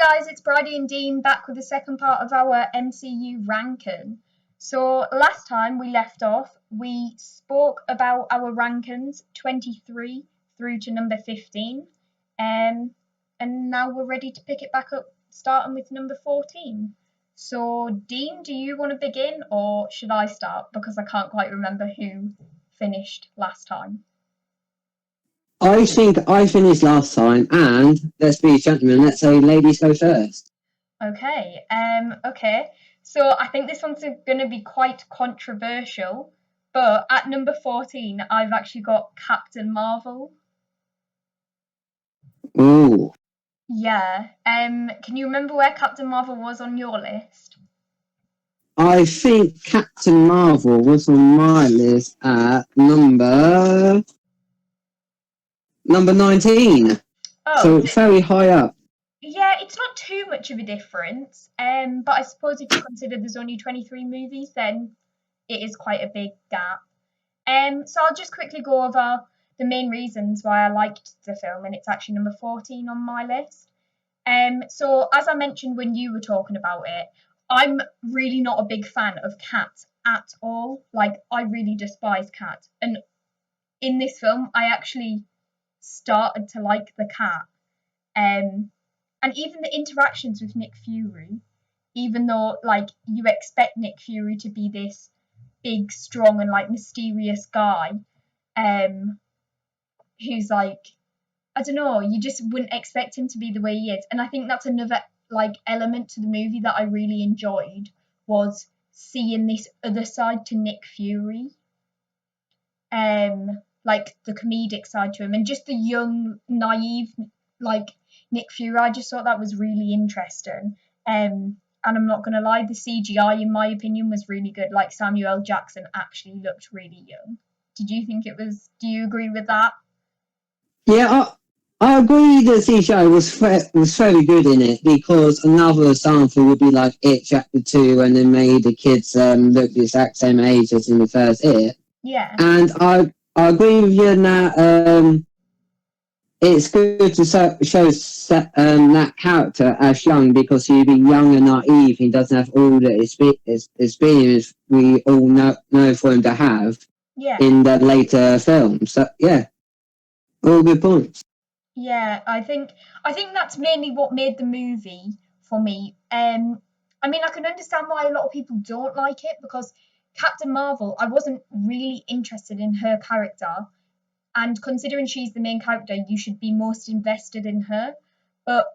guys, it's Bridie and Dean back with the second part of our MCU ranking. So last time we left off, we spoke about our rankings 23 through to number 15, and now we're ready to pick it back up, starting with number 14. So Dean, do you want to begin or should I start? Because I can't quite remember who finished last time. I think I finished last time, and let's be gentlemen, let's say ladies go first. Okay, so I think this one's going to be quite controversial, but at number 14, I've actually got Captain Marvel. Ooh. Yeah, can you remember where Captain Marvel was on your list? I think Captain Marvel was on my list at number 19. Oh, so very high up. Yeah, it's not too much of a difference, but I suppose if you consider there's only 23 movies, then it is quite a big gap. So I'll just quickly go over the main reasons why I liked the film, and it's actually number 14 on my list. So as I mentioned when you were talking about it, I'm really not a big fan of cats at all. Like, I really despise cats. And in this film, I actually started to like the cat. And even the interactions with Nick Fury, even though, like, you expect Nick Fury to be this big, strong, and, like, mysterious guy, who's, like, I don't know, you just wouldn't expect him to be the way he is. And I think that's another, like, element to the movie that I really enjoyed, was seeing this other side to Nick Fury. Like, the comedic side to him, and just the young, naive, like, Nick Fury. I just thought that was really interesting. And I'm not going to lie, the CGI, in my opinion, was really good. Like, Samuel L. Jackson actually looked really young. Did you think it was, do you agree with that? Yeah, I agree that CGI was very good in it, because another example would be like It Chapter 2, and they made the kids look the exact same age as in the first It. Yeah. And I agree with you in that it's good to show that character as young, because he'd be young and naive. He doesn't have all the experience we all know for him to have in the later films. So, yeah, all good points. Yeah, I think that's mainly what made the movie for me. I mean, I can understand why a lot of people don't like it, because Captain Marvel, I wasn't really interested in her character. And considering she's the main character, you should be most invested in her. But,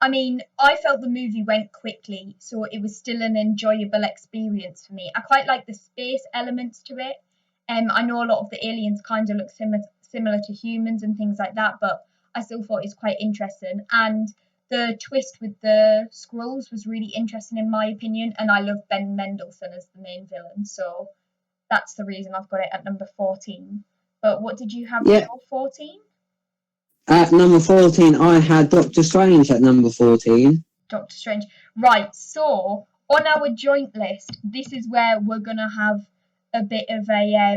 I mean, I felt the movie went quickly, so it was still an enjoyable experience for me. I quite like the space elements to it. I know a lot of the aliens kind of look similar to humans and things like that, but I still thought it was quite interesting. And the twist with the Skrulls was really interesting, in my opinion. And I love Ben Mendelsohn as the main villain, so that's the reason I've got it at number 14. But what did you have at your 14? At number 14, I had Doctor Strange at number 14. Doctor Strange. Right, so on our joint list, this is where we're going to have a bit of a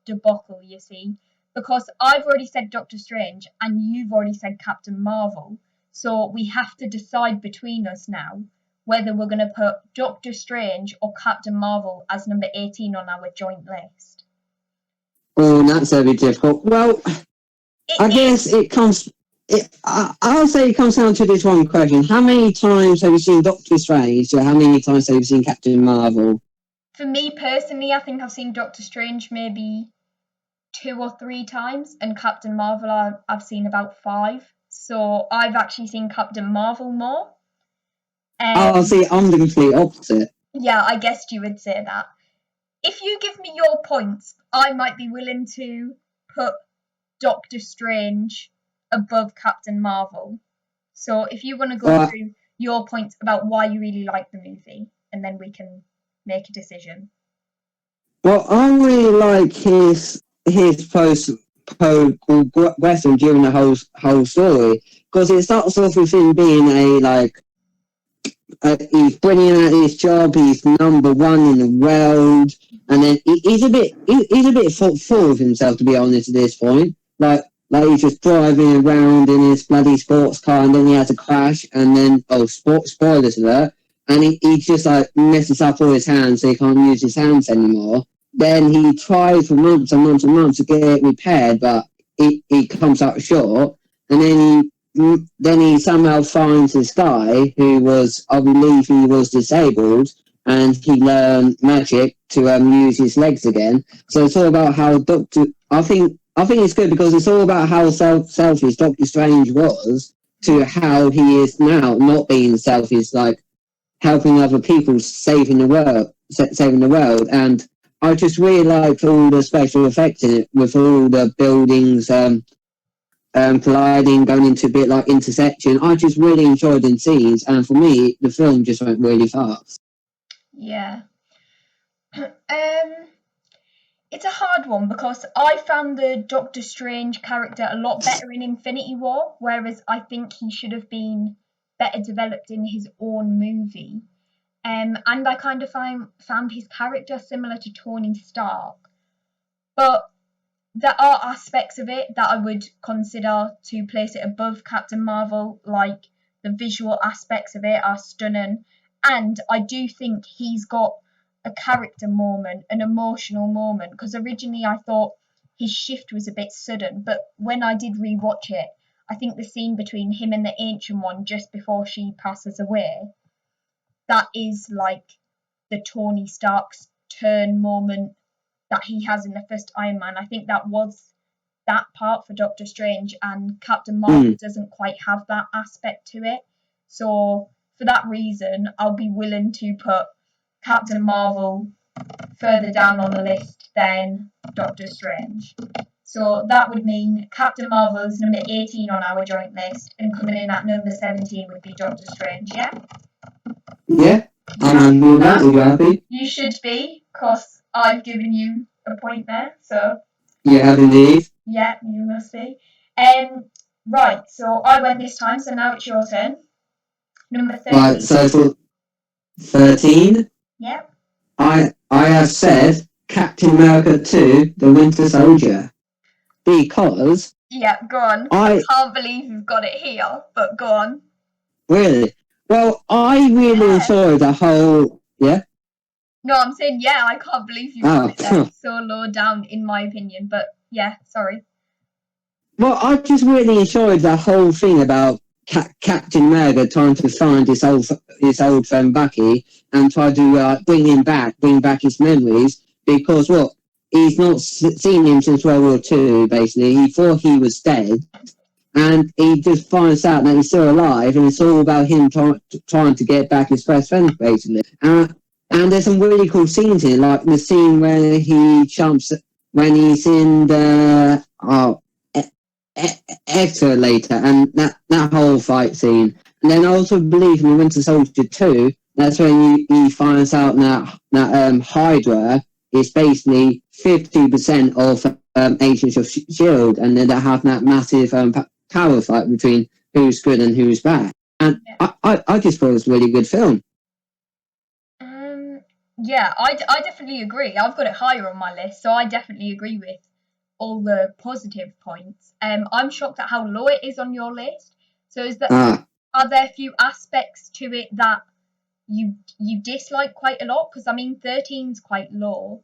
debacle, you see. Because I've already said Doctor Strange, and you've already said Captain Marvel. So we have to decide between us now whether we're going to put Doctor Strange or Captain Marvel as number 18 on our joint list. Oh, that's a bit difficult. Well, I guess it comes. I'll say it comes down to this one question: how many times have you seen Doctor Strange, or how many times have you seen Captain Marvel? For me personally, I think I've seen Doctor Strange maybe 2 or 3 times, and Captain Marvel I've seen about 5. So I've actually seen Captain Marvel more. I'll see. I'm the complete opposite. Yeah, I guessed you would say that. If you give me your points, I might be willing to put Doctor Strange above Captain Marvel. So if you want to go through your points about why you really like the movie, and then we can make a decision. Well, I really like his post-progression during the whole story, because it starts off with him being he's brilliant at his job. He's number 1 in the world, and then he's a bit full of himself, to be honest. At this point, like Like he's just driving around in his bloody sports car, and then he has a crash, and then spoilers alert, and he just like messes up all his hands, so he can't use his hands anymore. Then he tries for months and months and months to get it repaired, but he comes up short, and then he somehow finds this guy who was, I believe he was disabled, and he learned magic to use his legs again. So it's all about how I think it's good because it's all about how selfish Doctor Strange was to how he is now, not being selfish, like helping other people, saving the world. And I just really liked all the special effects in it, with all the buildings colliding, going into a bit like intersection. I just really enjoyed the scenes, and for me, the film just went really fast. Yeah. It's a hard one because I found the Doctor Strange character a lot better in Infinity War, whereas I think he should have been better developed in his own movie. And I kind of found his character similar to Tony Stark. But there are aspects of it that I would consider to place it above Captain Marvel, like the visual aspects of it are stunning. And I do think he's got a character moment, an emotional moment, because originally I thought his shift was a bit sudden, but when I did rewatch it, I think the scene between him and the Ancient One just before she passes away, that is like the Tony Stark's turn moment that he has in the first Iron Man. I think that was that part for Doctor Strange, and Captain Marvel doesn't quite have that aspect to it. So for that reason, I'll be willing to put Captain Marvel further down on the list than Doctor Strange. So that would mean Captain Marvel is number 18 on our joint list, and coming in at number 17 would be Doctor Strange, yeah? Yeah, I'm with that. Are you happy? You should be, because I've given you a point there, so. You have indeed. Yeah, you must be. Right, so I went this time, so now it's your turn. Number 13. Right, so for 13, Yep. I have said Captain America 2, The Winter Soldier. Because... Yeah, go on. I can't believe you've got it here, but go on. Really? Well, I really enjoyed the whole... Yeah? No, I'm saying, yeah, I can't believe you've got it there. So low down, in my opinion, but yeah, sorry. Well, I just really enjoyed the whole thing about Captain America trying to find his old friend Bucky and try to bring back his memories, because he's not seen him since World War II. Basically, he thought he was dead, and he just finds out that he's still alive, and it's all about him trying to get back his best friend, basically. And there's some really cool scenes in it, like the scene where he jumps when he's in the Hector later, and that whole fight scene. And then I also believe in the Winter Soldier 2, that's when he finds out that Hydra is basically 50% of Agents of S.H.I.E.L.D., and then they have that massive power fight between who's good and who's bad. And I just thought it was a really good film. Yeah, I definitely agree. I've got it higher on my list, so I definitely agree with all the positive points. I'm shocked at how low it is on your list. So are there a few aspects to it that you dislike quite a lot? Because I mean, 13's quite low,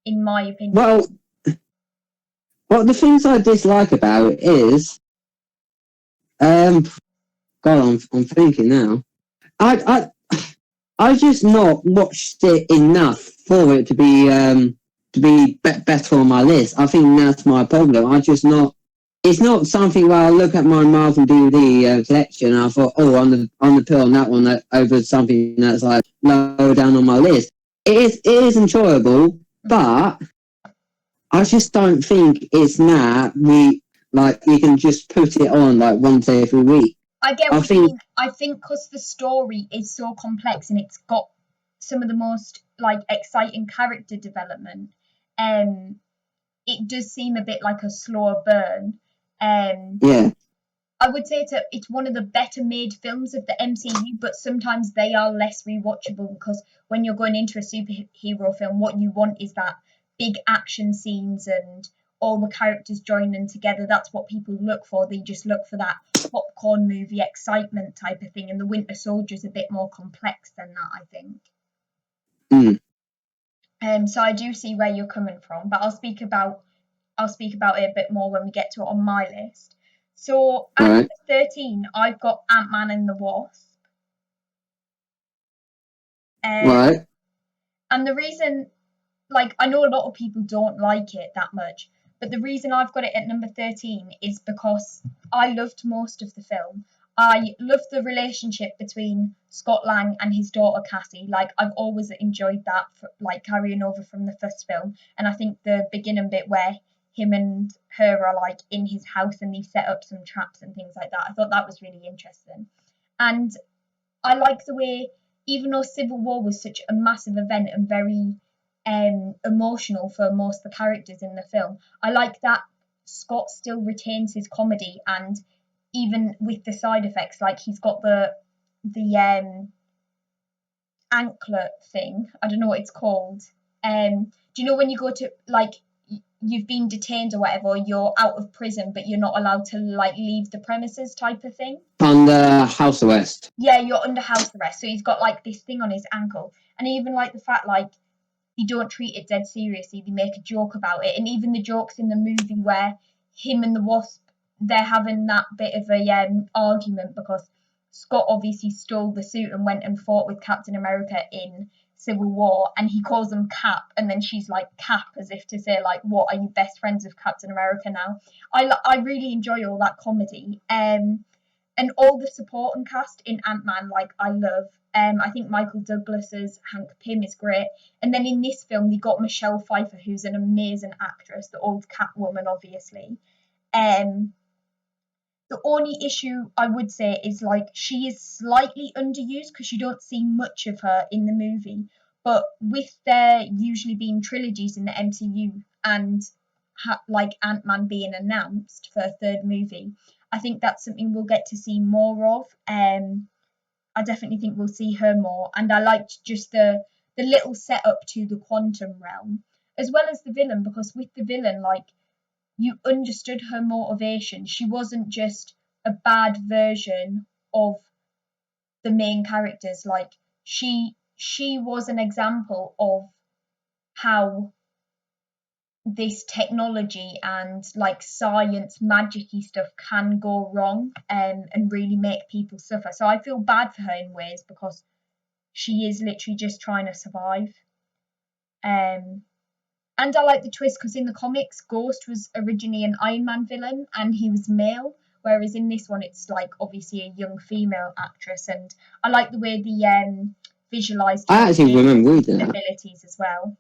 in my opinion. Well, the things I dislike about it is, God, I'm thinking now. I just not watched it enough for it to be better on my list. I think that's my problem. It's not something where I look at my Marvel DVD collection and I thought, oh, on the pill on that one over something that's like low down on my list. It is enjoyable, but I just don't think it's that you can just put it on like once every week. I get what you mean. I think because the story is so complex and it's got some of the most like exciting character development, it does seem a bit like a slower burn. Yeah. I would say it's one of the better made films of the MCU, but sometimes they are less rewatchable because when you're going into a superhero film, what you want is that big action scenes and all the characters joining together. That's what people look for. They just look for that popcorn movie excitement type of thing. And the Winter Soldier's a bit more complex than that, I think. So I do see where you're coming from, but I'll speak about it a bit more when we get to it on my list. So at Right. number 13, I've got Ant-Man and the Wasp. Right. And the reason, like, I know a lot of people don't like it that much, but the reason I've got it at number 13 is because I loved most of the film. I loved the relationship between Scott Lang and his daughter Cassie. Like, I've always enjoyed that, like, carrying over from the first film. And I think the beginning bit where him and her are, like, in his house and they set up some traps and things like that, I thought that was really interesting. And I like the way, even though Civil War was such a massive event and very emotional for most of the characters in the film, I like that Scott still retains his comedy, and even with the side effects, like he's got the anklet thing. I don't know what it's called. Do you know when you go to, like, you've been detained or whatever, you're out of prison, but you're not allowed to, like, leave the premises type of thing? Under house arrest. Yeah, you're under house arrest. So he's got, like, this thing on his ankle. And I even like the fact, like, they don't treat it dead seriously. They make a joke about it. And even the jokes in the movie where him and the Wasp, they're having that bit of a argument because Scott obviously stole the suit and went and fought with Captain America in Civil War, and he calls him Cap, and then she's like Cap, as if to say, like, what, are you best friends with Captain America now? I really enjoy all that comedy. And all the supporting cast in Ant-Man, like, I love. I think Michael Douglas's Hank Pym is great. And then in this film, they got Michelle Pfeiffer, who's an amazing actress, the old Catwoman, obviously. The only issue I would say is, like, she is slightly underused because you don't see much of her in the movie. But with there usually being trilogies in the MCU and like Ant-Man being announced for a third movie, I think that's something we'll get to see more of. I definitely think we'll see her more, and I liked just the little setup to the quantum realm, as well as the villain, because with the villain, like, you understood her motivation. She wasn't just a bad version of the main characters. Like, she was an example of how this technology and, like, science magicy stuff can go wrong, and really make people suffer. So I feel bad for her in ways because she is literally just trying to survive. And I like the twist because in the comics, Ghost was originally an Iron Man villain and he was male, whereas in this one it's, like, obviously a young female actress. And I like the way the visualized I actually remember reading that. abilities as well.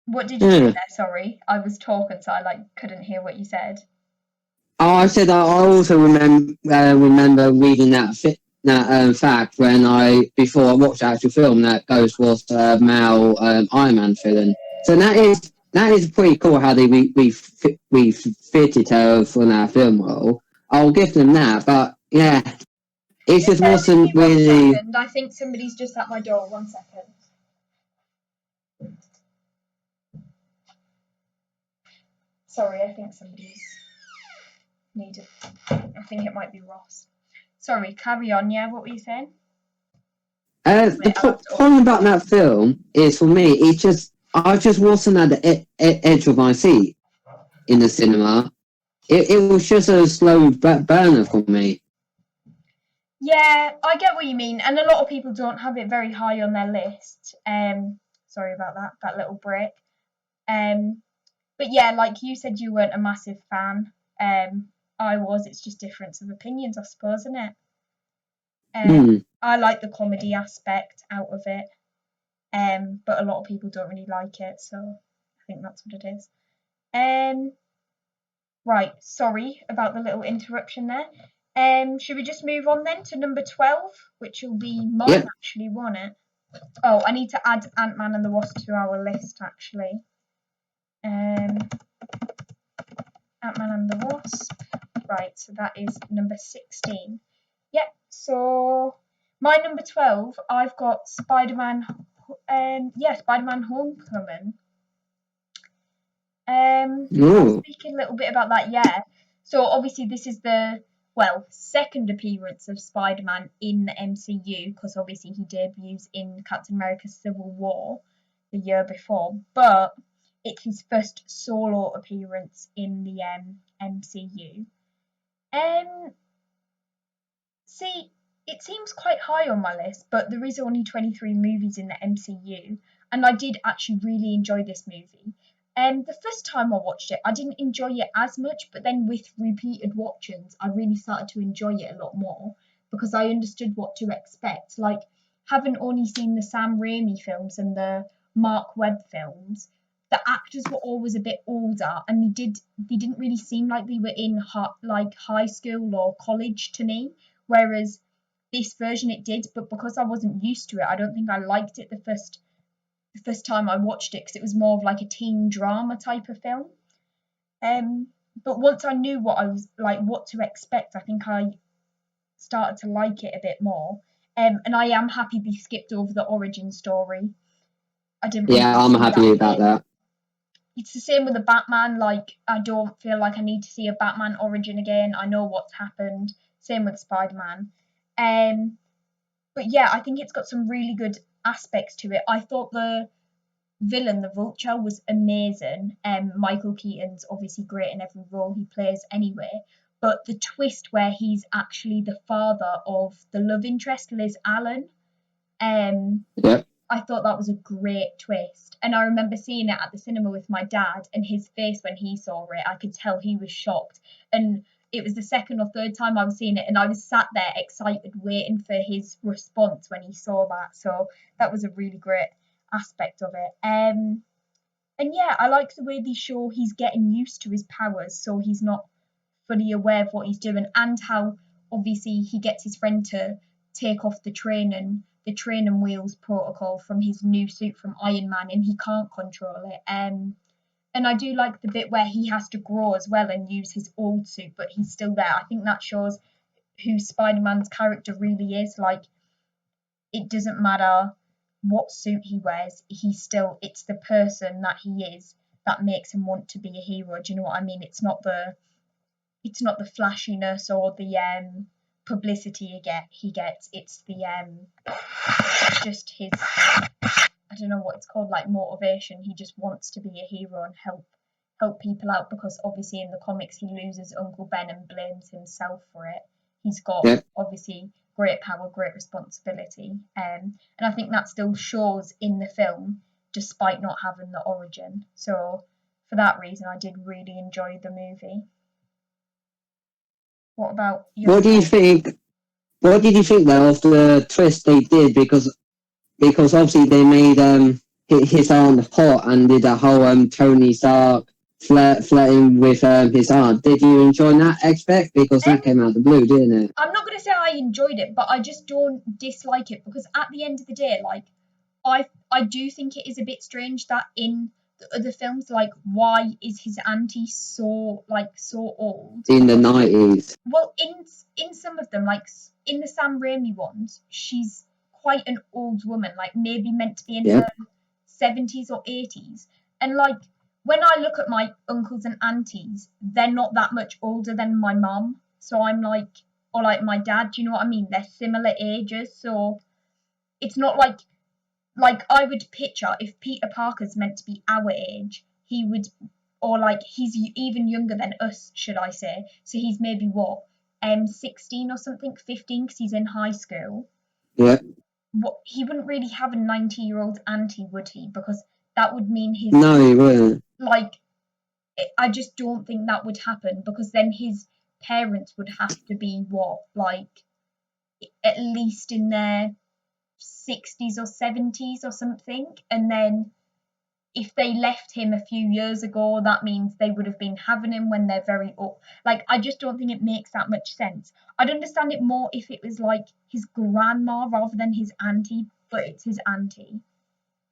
What did you say there? Sorry, I was talking, so I, like, couldn't hear what you said. Oh, I said I also remember reading that fact when before I watched the actual film, that Ghost was a male Iron Man villain. So that is pretty cool how they we fitted her from that film role. I'll give them that, but yeah, it just wasn't really. Second. I think somebody's just at my door. 1 second. Sorry, I think somebody's needed. I think it might be Ross. Sorry, carry on. Yeah, what were you saying? The problem about that film is, for me, I just wasn't at the edge of my seat in the cinema. It was just a slow burner for me. Yeah, I get what you mean, and a lot of people don't have it very high on their list. Sorry about that little break. But yeah, like you said, you weren't a massive fan. I was. It's just difference of opinions, I suppose, isn't it? I like the comedy aspect out of it, but a lot of people don't really like it, so I think that's what it is. Right, sorry about the little interruption there. Should we just move on then to number 12, which will be mine, actually, won't it? Oh, I need to add Ant-Man and the Wasp to our list, actually. Ant-Man and the Wasp. Right, so that is number 16. Yep, so my number 12, I've got Spider-Man Homecoming. I'll Oh, speak a little bit about that, yeah. So obviously this is the second appearance of Spider-Man in the MCU because obviously he debuts in Captain America Civil War the year before, but it's his first solo appearance in the MCU. Um, See, it seems quite high on my list, but there is only 23 movies in the MCU, and I did actually really enjoy this movie. The first time I watched it, I didn't enjoy it as much, but then with repeated watchings, I really started to enjoy it a lot more because I understood what to expect. Like, having only seen the Sam Raimi films and the Mark Webb films, the actors were always a bit older, and they didn't really seem like they were in high school or college to me. Whereas this version it did, but because I wasn't used to it, I don't think I liked it the first time I watched it because it was more of like a teen drama type of film. Um, but once I knew what I was like, what to expect, I think I started to like it a bit more. And I am happy they skipped over the origin story. I didn't really yeah, I'm see that happy about bit. that. It's the same with the Batman. Like, I don't feel like I need to see a Batman origin again. I know what's happened. Same with Spider-Man. Um, but yeah, I think it's got some really good aspects to it. I thought the villain, the Vulture, was amazing. Michael Keaton's obviously great in every role he plays anyway. But the twist where he's actually the father of the love interest, Liz Allen, um, Yep. I thought that was a great twist. And I remember seeing it at the cinema with my dad, and his face when he saw it, I could tell he was shocked. And it was the second or third time I was seeing it, and I was sat there excited, waiting for his response when he saw that. So that was a really great aspect of it. And yeah, I like the way they show he's getting used to his powers, so he's not fully aware of what he's doing, and how obviously he gets his friend to take off the training wheels protocol from his new suit from Iron Man, and he can't control it. And I do like the bit where he has to grow as well and use his old suit, but he's still there. I think that shows who Spider-Man's character really is. Like, it doesn't matter what suit he wears, it's the person that he is that makes him want to be a hero. Do you know what I mean? It's not the flashiness or the publicity he gets. It's just his, I don't know what it's called, like motivation. He just wants to be a hero and help people out because obviously in the comics he loses Uncle Ben and blames himself for it. He's got Yep. obviously great power, great responsibility, and I think that still shows in the film despite not having the origin. So for that reason, I did really enjoy the movie. What about What do you yourself? think? What did you think though of the twist they did? Because obviously they made his aunt hot and did a whole Tony Stark flirting with his aunt. Did you enjoy that aspect? Because that Um, came out of the blue, didn't it? I'm not going to say I enjoyed it, but I just don't dislike it because at the end of the day, like I do think it is a bit strange that in the other films, like why is his auntie so old? In the 90s. Well, in some of them, like in the Sam Raimi ones, she's quite an old woman, like maybe meant to be in her Yep. 70s or 80s. And like when I look at my uncles and aunties, they're not that much older than my mum. So I'm like, or like my dad, do you know what I mean? They're similar ages. So it's not like I would picture if Peter Parker's meant to be our age, he would, or like he's even younger than us, should I say? So he's maybe what, 16 or something, 15, because he's in high school. Yep. What, he wouldn't really have a 90-year-old auntie, would he? Because that would mean his No, he wouldn't. like. I just don't think that would happen because then his parents would have to be what, like at least in their 60s or 70s or something, and then if they left him a few years ago, that means they would have been having him when they're very up. Like, I just don't think it makes that much sense. I'd understand it more if it was like his grandma rather than his auntie, but it's his auntie.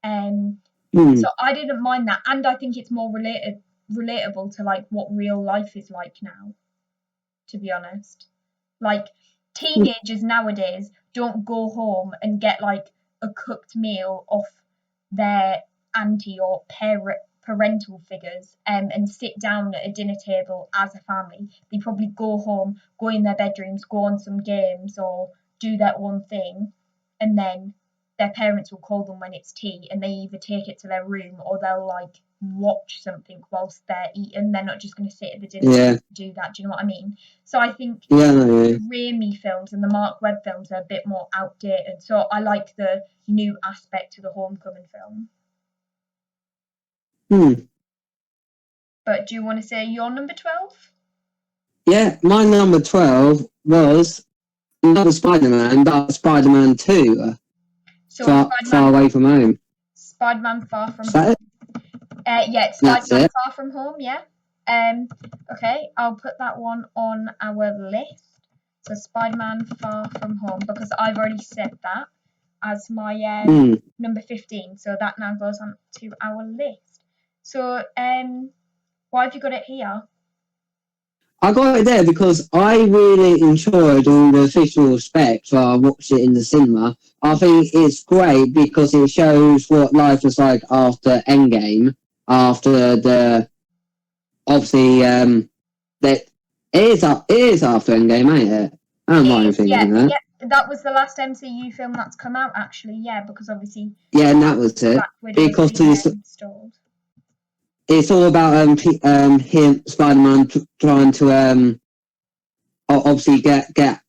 Um, Hmm. so I didn't mind that, and I think it's more relatable to like what real life is like now. To be honest, like teenagers nowadays don't go home and get like a cooked meal off their auntie or parental figures and sit down at a dinner table as a family. They probably go home, go in their bedrooms, go on some games or do their own thing, and then their parents will call them when it's tea, and they either take it to their room or they'll like watch something whilst they're eating. They're not just going to sit at the dinner table and do that. Do you know what I mean? So I think the Raimi films and the Mark Webb films are a bit more outdated. So I like the new aspect to the Homecoming film. But do you want to say your number 12? Yeah, my number 12 was not Spider-Man, but Spider-Man 2. So far Away from Home. Spider-Man Far From Home. Yeah, it's Spider-Man Far From Home, yeah. Okay, I'll put that one on our list. So Spider-Man Far From Home, because I've already said that as my number 15. So that now goes on to our list. So why have you got it here? I got it there because I really enjoyed all the visual effects while I watched it in the cinema. I think it's great because it shows what life was like after Endgame, after the obviously that it is after Endgame, ain't it? I don't mind thinking that. Yeah, that was the last MCU film that's come out actually. Yeah, because obviously. Yeah, and that was it. Because it's all about him, Spider-Man, trying to obviously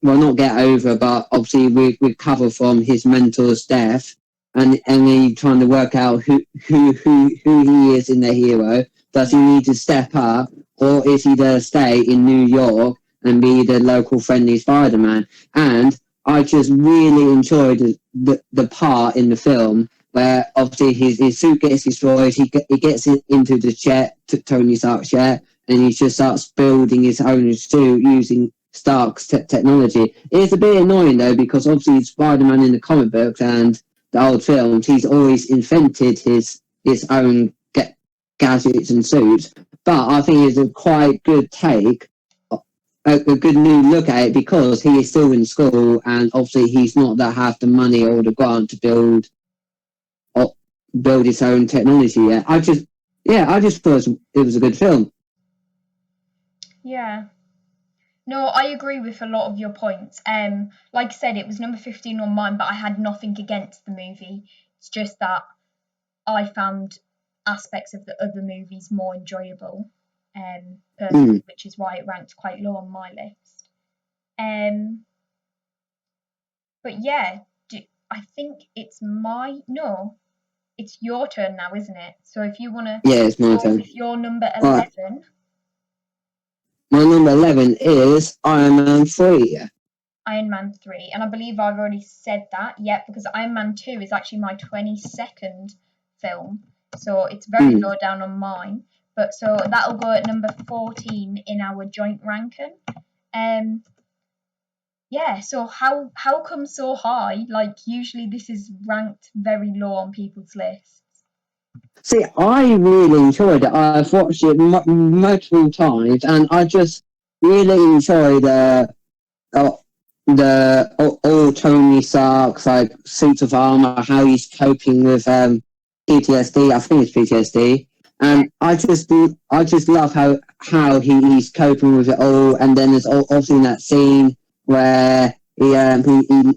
not get over, but obviously recover from his mentor's death, and he trying to work out who he is in the hero. Does he need to step up, or is he to stay in New York and be the local friendly Spider-Man? And I just really enjoyed the part in the film where obviously his suit gets destroyed, he gets into the jet, Tony Stark's jet, and he just starts building his own suit using Stark's technology. It's a bit annoying though, because obviously Spider-Man in the comic books and the old films, he's always invented his own gadgets and suits. But I think it's a quite good take, a good new look at it, because he is still in school and obviously he's not that have the money or the grant to build his own technology yet. I just thought it was a good film. Yeah. No, I agree with a lot of your points. Like I said, it was number 15 on mine, but I had nothing against the movie. It's just that I found aspects of the other movies more enjoyable, personally, which is why it ranked quite low on my list. But yeah, I think it's it's your turn now, isn't it? So if you want to it's my turn. With your number 11. My number 11 is Iron Man 3. Iron Man 3, and I believe I've already said that, because Iron Man 2 is actually my 22nd film, so it's very low down on mine. But so that'll go at number 14 in our joint ranking. Yeah, so how come so high? Like usually this is ranked very low on people's lists. See, I really enjoyed it. I've watched it multiple times, and I just really enjoy all Tony Stark's like suits of armor, how he's coping with PTSD. I think it's PTSD, and I just love how he's coping with it all. And then there's obviously that scene where he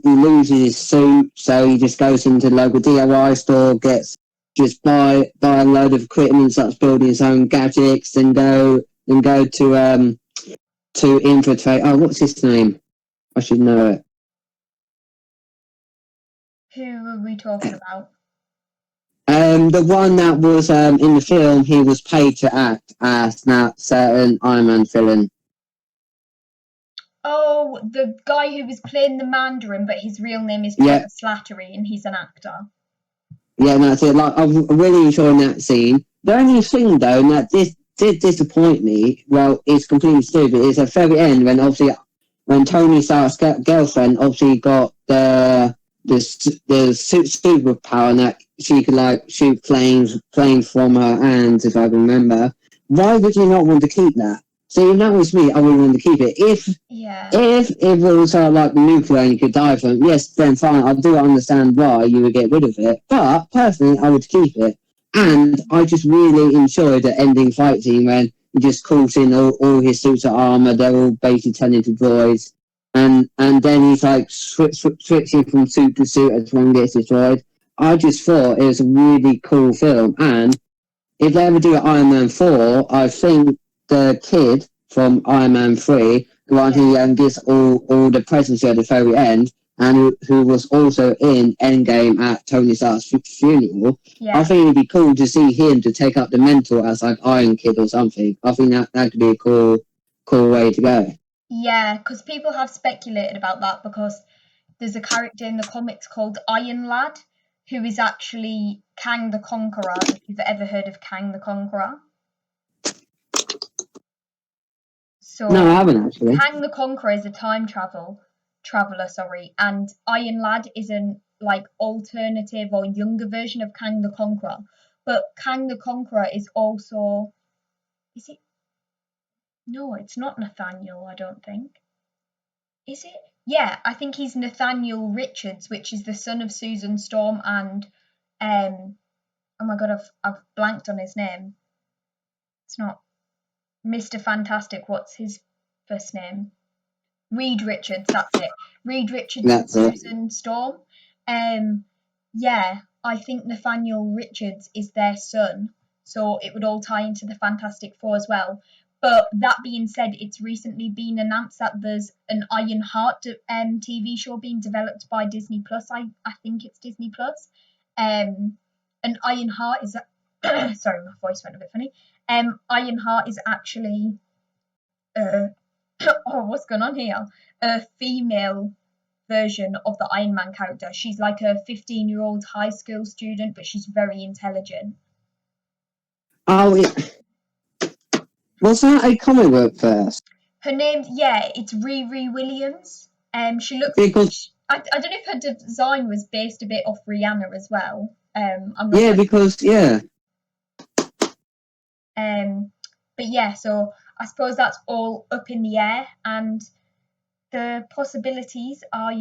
loses his suit, so he just goes into the local DIY store, just buy a load of equipment, starts building his own gadgets, and go to infiltrate. Oh, what's his name? I should know it. Who are we talking about? The one that was in the film, he was paid to act as that certain Iron Man villain. Oh, the guy who was playing the Mandarin, but his real name is Trevor Slattery, and he's an actor. Yeah, that's it. Like, I'm really enjoying that scene. The only thing, though, that did disappoint me, well, it's completely stupid, is at the very end when Tony Stark's girlfriend obviously got the superpower and that she could like shoot planes from her hands, if I remember. Why would you not want to keep that? See, if that was me, I wouldn't want to keep it. If it was like nuclear and you could die from it, yes, then fine. I do understand why you would get rid of it. But personally, I would keep it. And I just really enjoyed the ending fight scene when he just calls in all his suits of armor. They're all basically turned into droids. And then he's like switching from suit to suit as one gets destroyed. I just thought it was a really cool film. And if they ever do Iron Man 4, I think the kid from Iron Man 3, the one who gets all the presents at the very end, and who was also in Endgame at Tony Stark's funeral, I think it'd be cool to see him to take up the mantle as like Iron Kid or something. I think that could be a cool way to go. Yeah, because people have speculated about that because there's a character in the comics called Iron Lad who is actually Kang the Conqueror, if you've ever heard of Kang the Conqueror. So no, I haven't actually. Kang the Conqueror is a time traveler, and Iron Lad is an like alternative or younger version of Kang the Conqueror. But Kang the Conqueror is also, is it? No, it's not Nathaniel, I don't think. Is it? Yeah, I think he's Nathaniel Richards, which is the son of Susan Storm and oh my god, I've blanked on his name. It's not Mr. Fantastic. What's his first name? Reed Richards, that's it. Reed Richards and Susan Storm. Yeah, I think Nathaniel Richards is their son, so it would all tie into the Fantastic Four as well. But that being said, it's recently been announced that there's an Ironheart TV show being developed by Disney Plus. I think it's Disney Plus. And Ironheart is sorry, my voice went a bit funny. Ironheart is actually oh, what's going on here? A female version of the Iron Man character. She's like a 15-year-old high school student, but she's very intelligent. Oh, was that a comic book first? Her name, it's Riri Williams. She looks. Because I don't know if her design was based a bit off Rihanna as well. I'm not because but yeah, so I suppose that's all up in the air, and the possibilities are,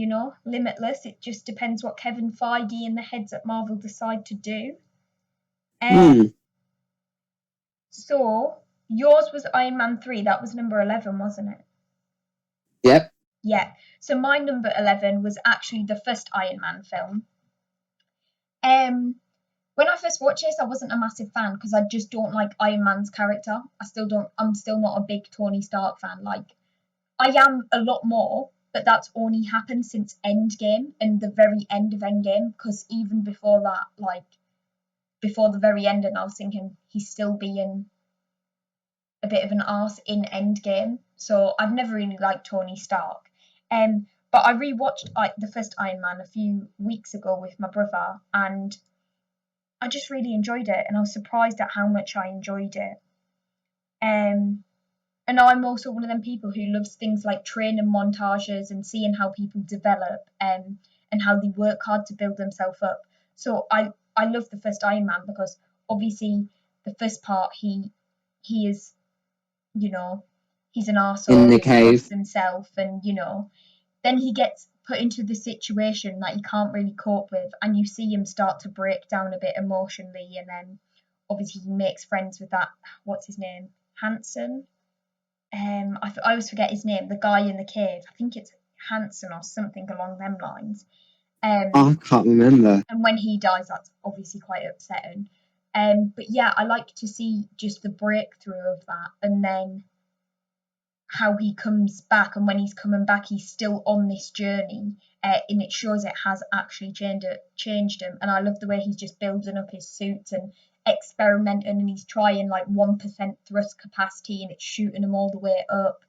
limitless. It just depends what Kevin Feige and the heads at Marvel decide to do. So yours was Iron Man 3. That was number 11, wasn't it? Yep. Yeah. So my number 11 was actually the first Iron Man film. When I first watched this, I wasn't a massive fan because I just don't like Iron Man's character. I'm still not a big Tony Stark fan. Like, I am a lot more, but that's only happened since Endgame and the very end of Endgame, because even before that, like, before the very end, and I was thinking he's still being a bit of an arse in Endgame. So I've never really liked Tony Stark. But I rewatched the first Iron Man a few weeks ago with my brother, and I just really enjoyed it, and I was surprised at how much I enjoyed it. And I'm also one of them people who loves things like training montages and seeing how people develop and how they work hard to build themselves up. So I love the first Iron Man because obviously the first part he is, he's an arsehole in the cave himself, and then he gets put into the situation that he can't really cope with, and you see him start to break down a bit emotionally, and then obviously he makes friends with that, what's his name, Hanson. I always forget his name, the guy in the cave. I think it's Hanson or something along them lines. I can't remember. And when he dies, that's obviously quite upsetting. But yeah, I like to see just the breakthrough of that, and then how he comes back, and when he's coming back, he's still on this journey, and it shows it has actually changed him. And I love the way he's just building up his suits and experimenting, and he's trying like 1% thrust capacity, and it's shooting him all the way up.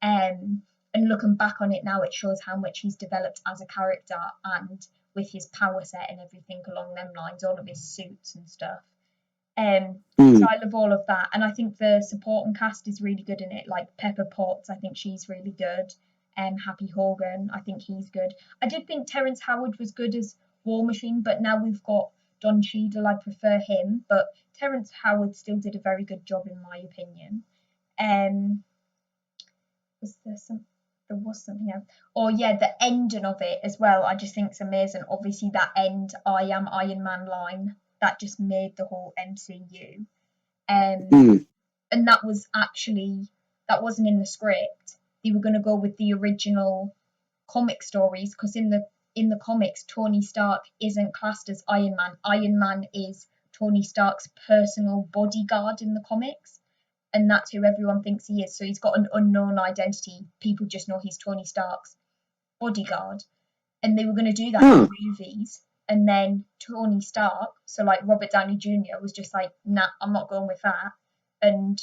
And looking back on it now, it shows how much he's developed as a character, and with his power set and everything along them lines, all of his suits and stuff. So I love all of that, and I think the supporting cast is really good in it. Like Pepper Potts, I think she's really good. Happy Hogan, I think he's good. I did think Terrence Howard was good as War Machine, but now we've got Don Cheadle, I prefer him. But Terrence Howard still did a very good job in my opinion. There was something else. Oh yeah, the ending of it as well. I just think it's amazing. Obviously that end "I am Iron Man" line. that just made the whole MCU. Mm. And that wasn't in the script. They were going to go with the original comic stories, because in the comics, Tony Stark isn't classed as Iron Man. Iron Man is Tony Stark's personal bodyguard in the comics, and that's who everyone thinks he is. So he's got an unknown identity. People just know he's Tony Stark's bodyguard. And they were going to do that in the movies. And then Tony Stark, so like Robert Downey Jr., was just like, nah, I'm not going with that, and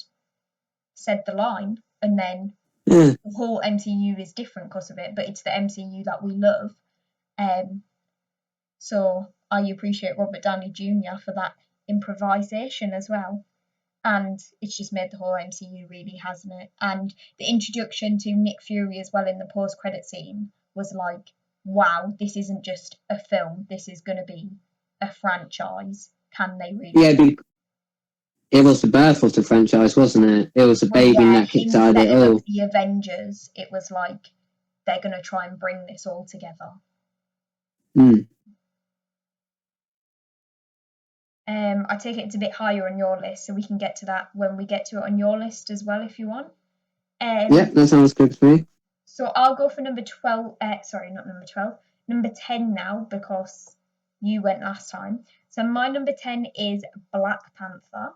said the line. And then the whole MCU is different because of it, but it's the MCU that we love. So I appreciate Robert Downey Jr. for that improvisation as well. And it's just made the whole MCU, really, hasn't it? And the introduction to Nick Fury as well in the post-credit scene was like, wow, this isn't just a film. This is going to be a franchise. Can they really? Yeah, it was the birth of the franchise, wasn't it? It was a baby that kicked out it all. The Avengers, it was like they're going to try and bring this all together. I take it's a bit higher on your list, so we can get to that when we get to it on your list as well, if you want. Yeah, that sounds good to me. So I'll go for number 12. Sorry, not number 12. Number 10 now, because you went last time. So my number 10 is Black Panther.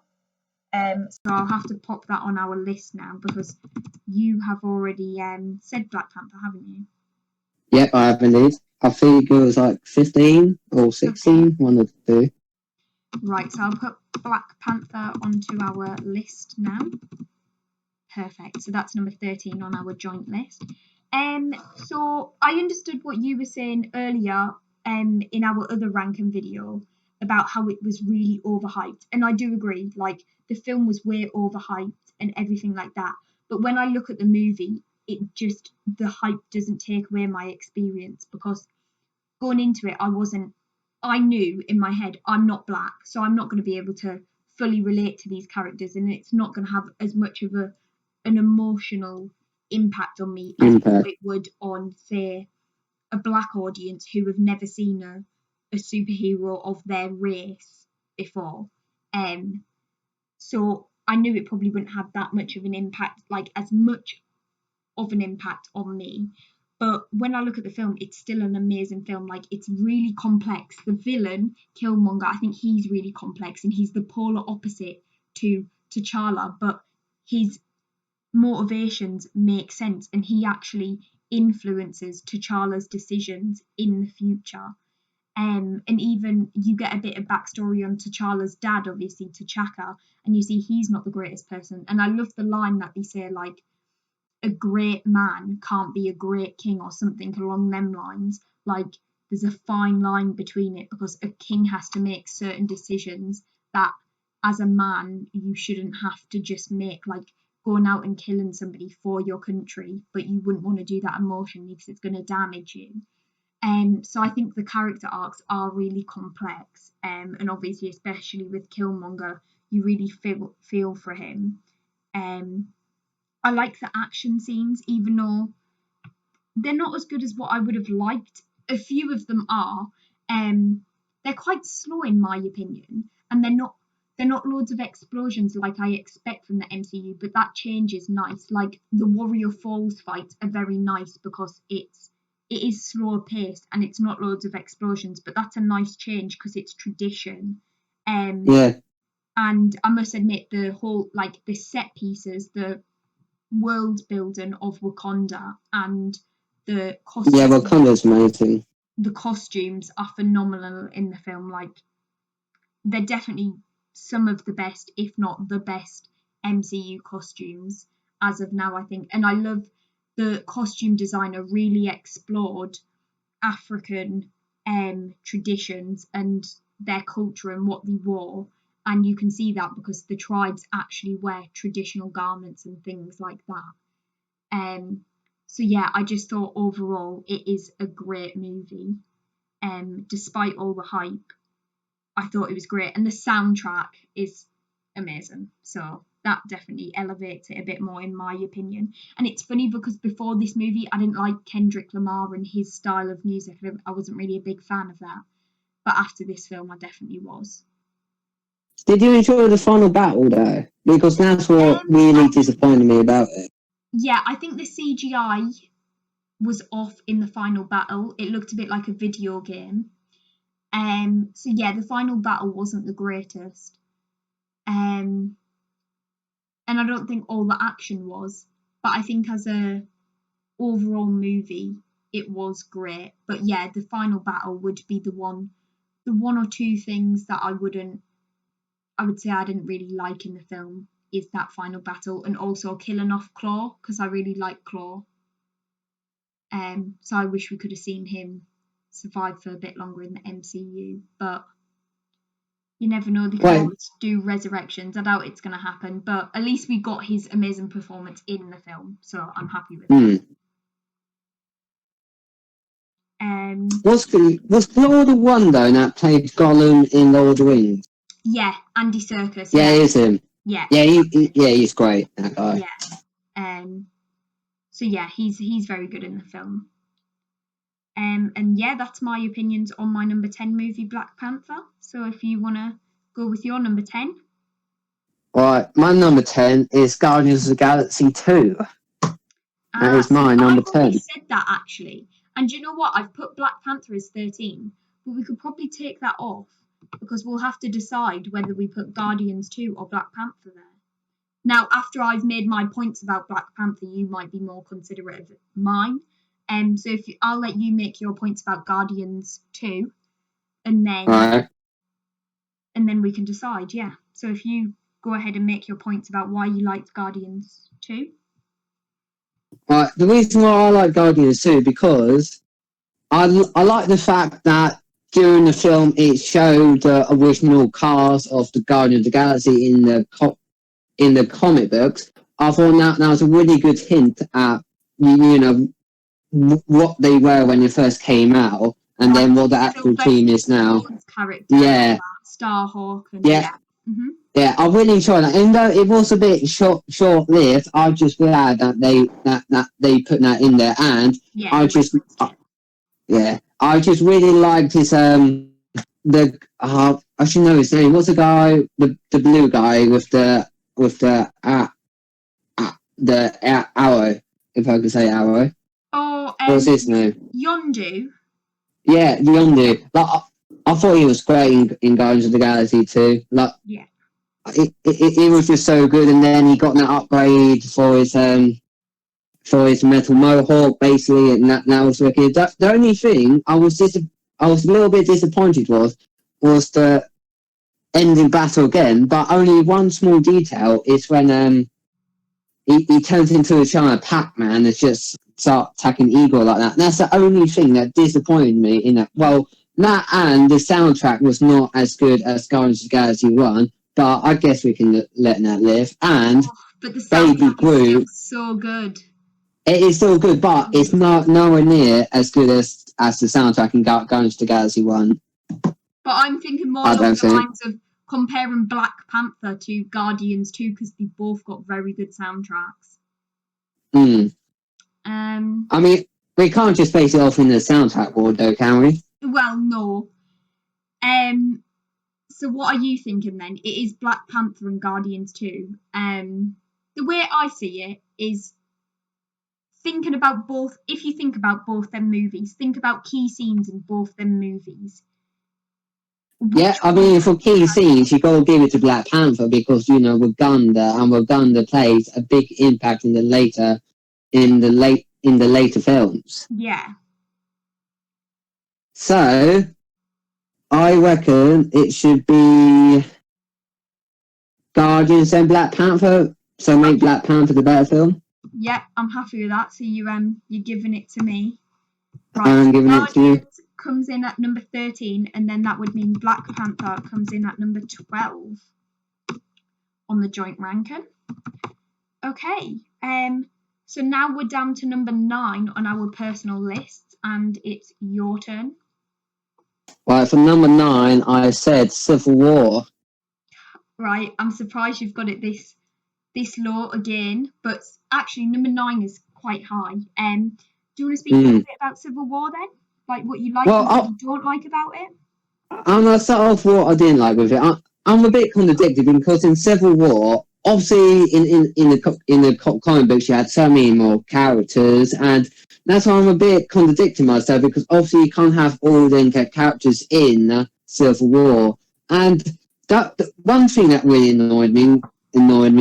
So I'll have to pop that on our list now, because you have already said Black Panther, haven't you? Yep, I have indeed. I think it was like 15 or 16, one of the two. Right, so I'll put Black Panther onto our list now. Perfect. So that's number 13 on our joint list. So I understood what you were saying earlier in our other ranking video about how it was really overhyped. And I do agree, like the film was way overhyped and everything like that. But when I look at the movie, the hype doesn't take away my experience, because going into it, I knew in my head, I'm not black, so I'm not going to be able to fully relate to these characters, and it's not going to have as much of an emotional impact on me as it would on, say, a black audience who have never seen a superhero of their race before. So I knew it probably wouldn't have that much of an impact, like as much of an impact on me. But when I look at the film, it's still an amazing film. Like, it's really complex. The villain, Killmonger, I think he's really complex, and he's the polar opposite to T'Challa, but his motivations make sense, and he actually influences T'Challa's decisions in the future. And even you get a bit of backstory on T'Challa's dad, obviously, T'Chaka, and you see he's not the greatest person. And I love the line that they say, like, a great man can't be a great king, or something along them lines. Like, there's a fine line between it, because a king has to make certain decisions that as a man you shouldn't have to just make, like going out and killing somebody for your country, but you wouldn't want to do that emotionally because it's going to damage you. So I think the character arcs are really complex, and obviously especially with Killmonger, you really feel for him. I like the action scenes, even though they're not as good as what I would have liked. A few of them are. They're quite slow in my opinion, and they're not loads of explosions like I expect from the MCU, but that change is nice. Like the Warrior Falls fights are very nice because it is slower paced and it's not loads of explosions, but that's a nice change because it's tradition. Yeah. And I must admit, the whole, like the set pieces, the world building of Wakanda and the costumes. Yeah, Wakanda's amazing. The costumes are phenomenal in the film. Like, they're definitely some of the best, if not the best, MCU costumes as of now, I think. And I love the costume designer really explored African traditions and their culture and what they wore. And you can see that because the tribes actually wear traditional garments and things like that. So yeah, I just thought overall it is a great movie. Despite all the hype, I thought it was great, and the soundtrack is amazing. So that definitely elevates it a bit more, in my opinion. And it's funny because before this movie, I didn't like Kendrick Lamar and his style of music. I wasn't really a big fan of that. But after this film, I definitely was. Did you enjoy the final battle though? Because that's what really disappointed me about it. Yeah, I think the CGI was off in the final battle. It looked a bit like a video game. So yeah, the final battle wasn't the greatest. And I don't think all the action was, but I think as a overall movie, it was great. But yeah, the final battle would be the one or two things that I would say I didn't really like in the film is that final battle, and also killing off Claw, because I really like Claw. So I wish we could have seen him survive for a bit longer in the MCU, but you never know. They can always do resurrections. I doubt it's going to happen, but at least we got his amazing performance in the film, so I'm happy with that. Was Claw the one though that played Gollum in Lord of the Rings? Yeah, Andy Serkis. Yeah, it's him. Yeah, he's great. That guy. Yeah. So yeah, he's very good in the film. And yeah, that's my opinions on my number 10 movie, Black Panther. So if you want to go with your number 10. Right, my number 10 is Guardians of the Galaxy 2. That is my number 10. I've said that actually. And you know what? I've put Black Panther as 13, but we could probably take that off because we'll have to decide whether we put Guardians 2 or Black Panther there. Now, after I've made my points about Black Panther, you might be more considerate of mine. So I'll let you make your points about Guardians 2, and then we can decide. Yeah. So if you go ahead and make your points about why you liked Guardians 2. Right. The reason why I like Guardians 2 because I like the fact that during the film it showed the original cast of the Guardians of the Galaxy in the comic books. I thought that was a really good hint at what they were when they first came out, and then what the actual team is now. Yeah, Starhawk. And yeah. Yeah, I really enjoyed that. And though it was a bit short-lived, I'm just glad that they put that in there. And yeah, I just really liked his I should know his name. What's the guy? The blue guy with the arrow, if I could say arrow. Oh, what's his name? Yondu. Yeah, Yondu. Like, I thought he was great in Guardians of the Galaxy too. Like, yeah. It was just so good, and then he got that upgrade for his metal mohawk, basically, and that was wicked. The only thing I was a little bit disappointed was the ending battle again, but only one small detail is when he turns into a giant Pac-Man and just starts attacking Eagle like that. And that's the only thing that disappointed me in that. Well, that and the soundtrack was not as good as Guardians of the Galaxy 1. But I guess we can let that live. And but the soundtrack is still so good. It is still good, but it's not nowhere near as good as the soundtrack in Guardians of the Galaxy 1. But I'm thinking more along the lines of comparing Black Panther to Guardians 2 because they both got very good soundtracks. I mean, we can't just base it off in the soundtrack world, though, can we? Well, no. So what are you thinking then? It is Black Panther and Guardians 2. The way I see it is thinking about both. If you think about both them movies, think about key scenes in both them movies. Yeah, I mean, for key scenes, you got to give it to Black Panther because Wakanda plays a big impact in the later films. Yeah. So, I reckon it should be Guardians and Black Panther. So make Black Panther the better film. Yeah, I'm happy with that. So you're giving it to me. Right. I'm giving it to you. Comes in at number 13, and then that would mean Black Panther comes in at number 12 on the joint ranking. Okay. So now we're down to number 9 on our personal list, and it's your turn. Right, for number 9, I said Civil War. Right, I'm surprised you've got it this low again, but actually number 9 is quite high. Do you want to speak a little bit about Civil War then? Like what you like and what you don't like about it? I'm going to start off what I didn't like with it. I'm a bit contradicted because in Civil War, obviously in the comic books you had so many more characters, and that's why I'm a bit contradicting myself because obviously you can't have all the characters in Civil War, and that one thing that really annoyed me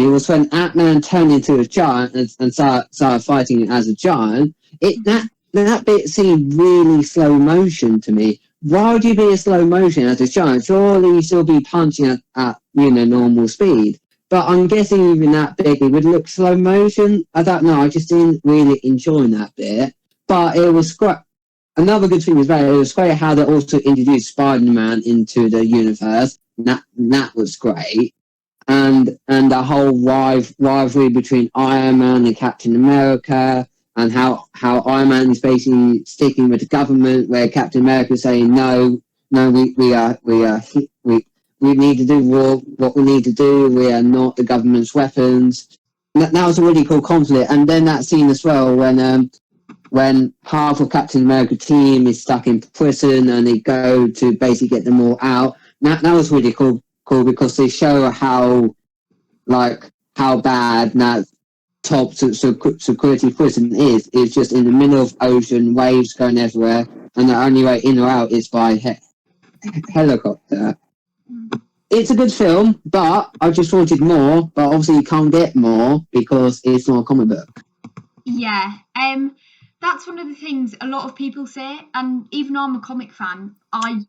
was when Ant-Man turned into a giant and started fighting as a giant. That bit seemed really slow motion to me. Why would you be a slow motion as a giant? Surely you still be punching at normal speed. But I'm guessing even that big it would look slow motion. I don't know. I just didn't really enjoy that bit. But it was quite. Another good thing as well, it was great how they also introduced Spider-Man into the universe. That was great. And the whole rivalry between Iron Man and Captain America, and how Iron Man is basically sticking with the government, where Captain America is saying no, we need to do what we need to do. We are not the government's weapons. That was a really cool conflict. And then that scene as well when half of Captain America team is stuck in prison and they go to basically get them all out. That was really cool because they show how bad that top security prison is. It's just in the middle of ocean, waves going everywhere, and the only way in or out is by helicopter. It's a good film, but I just wanted more. But obviously, you can't get more because it's not a comic book. Yeah, that's one of the things a lot of people say, and even though I'm a comic fan, I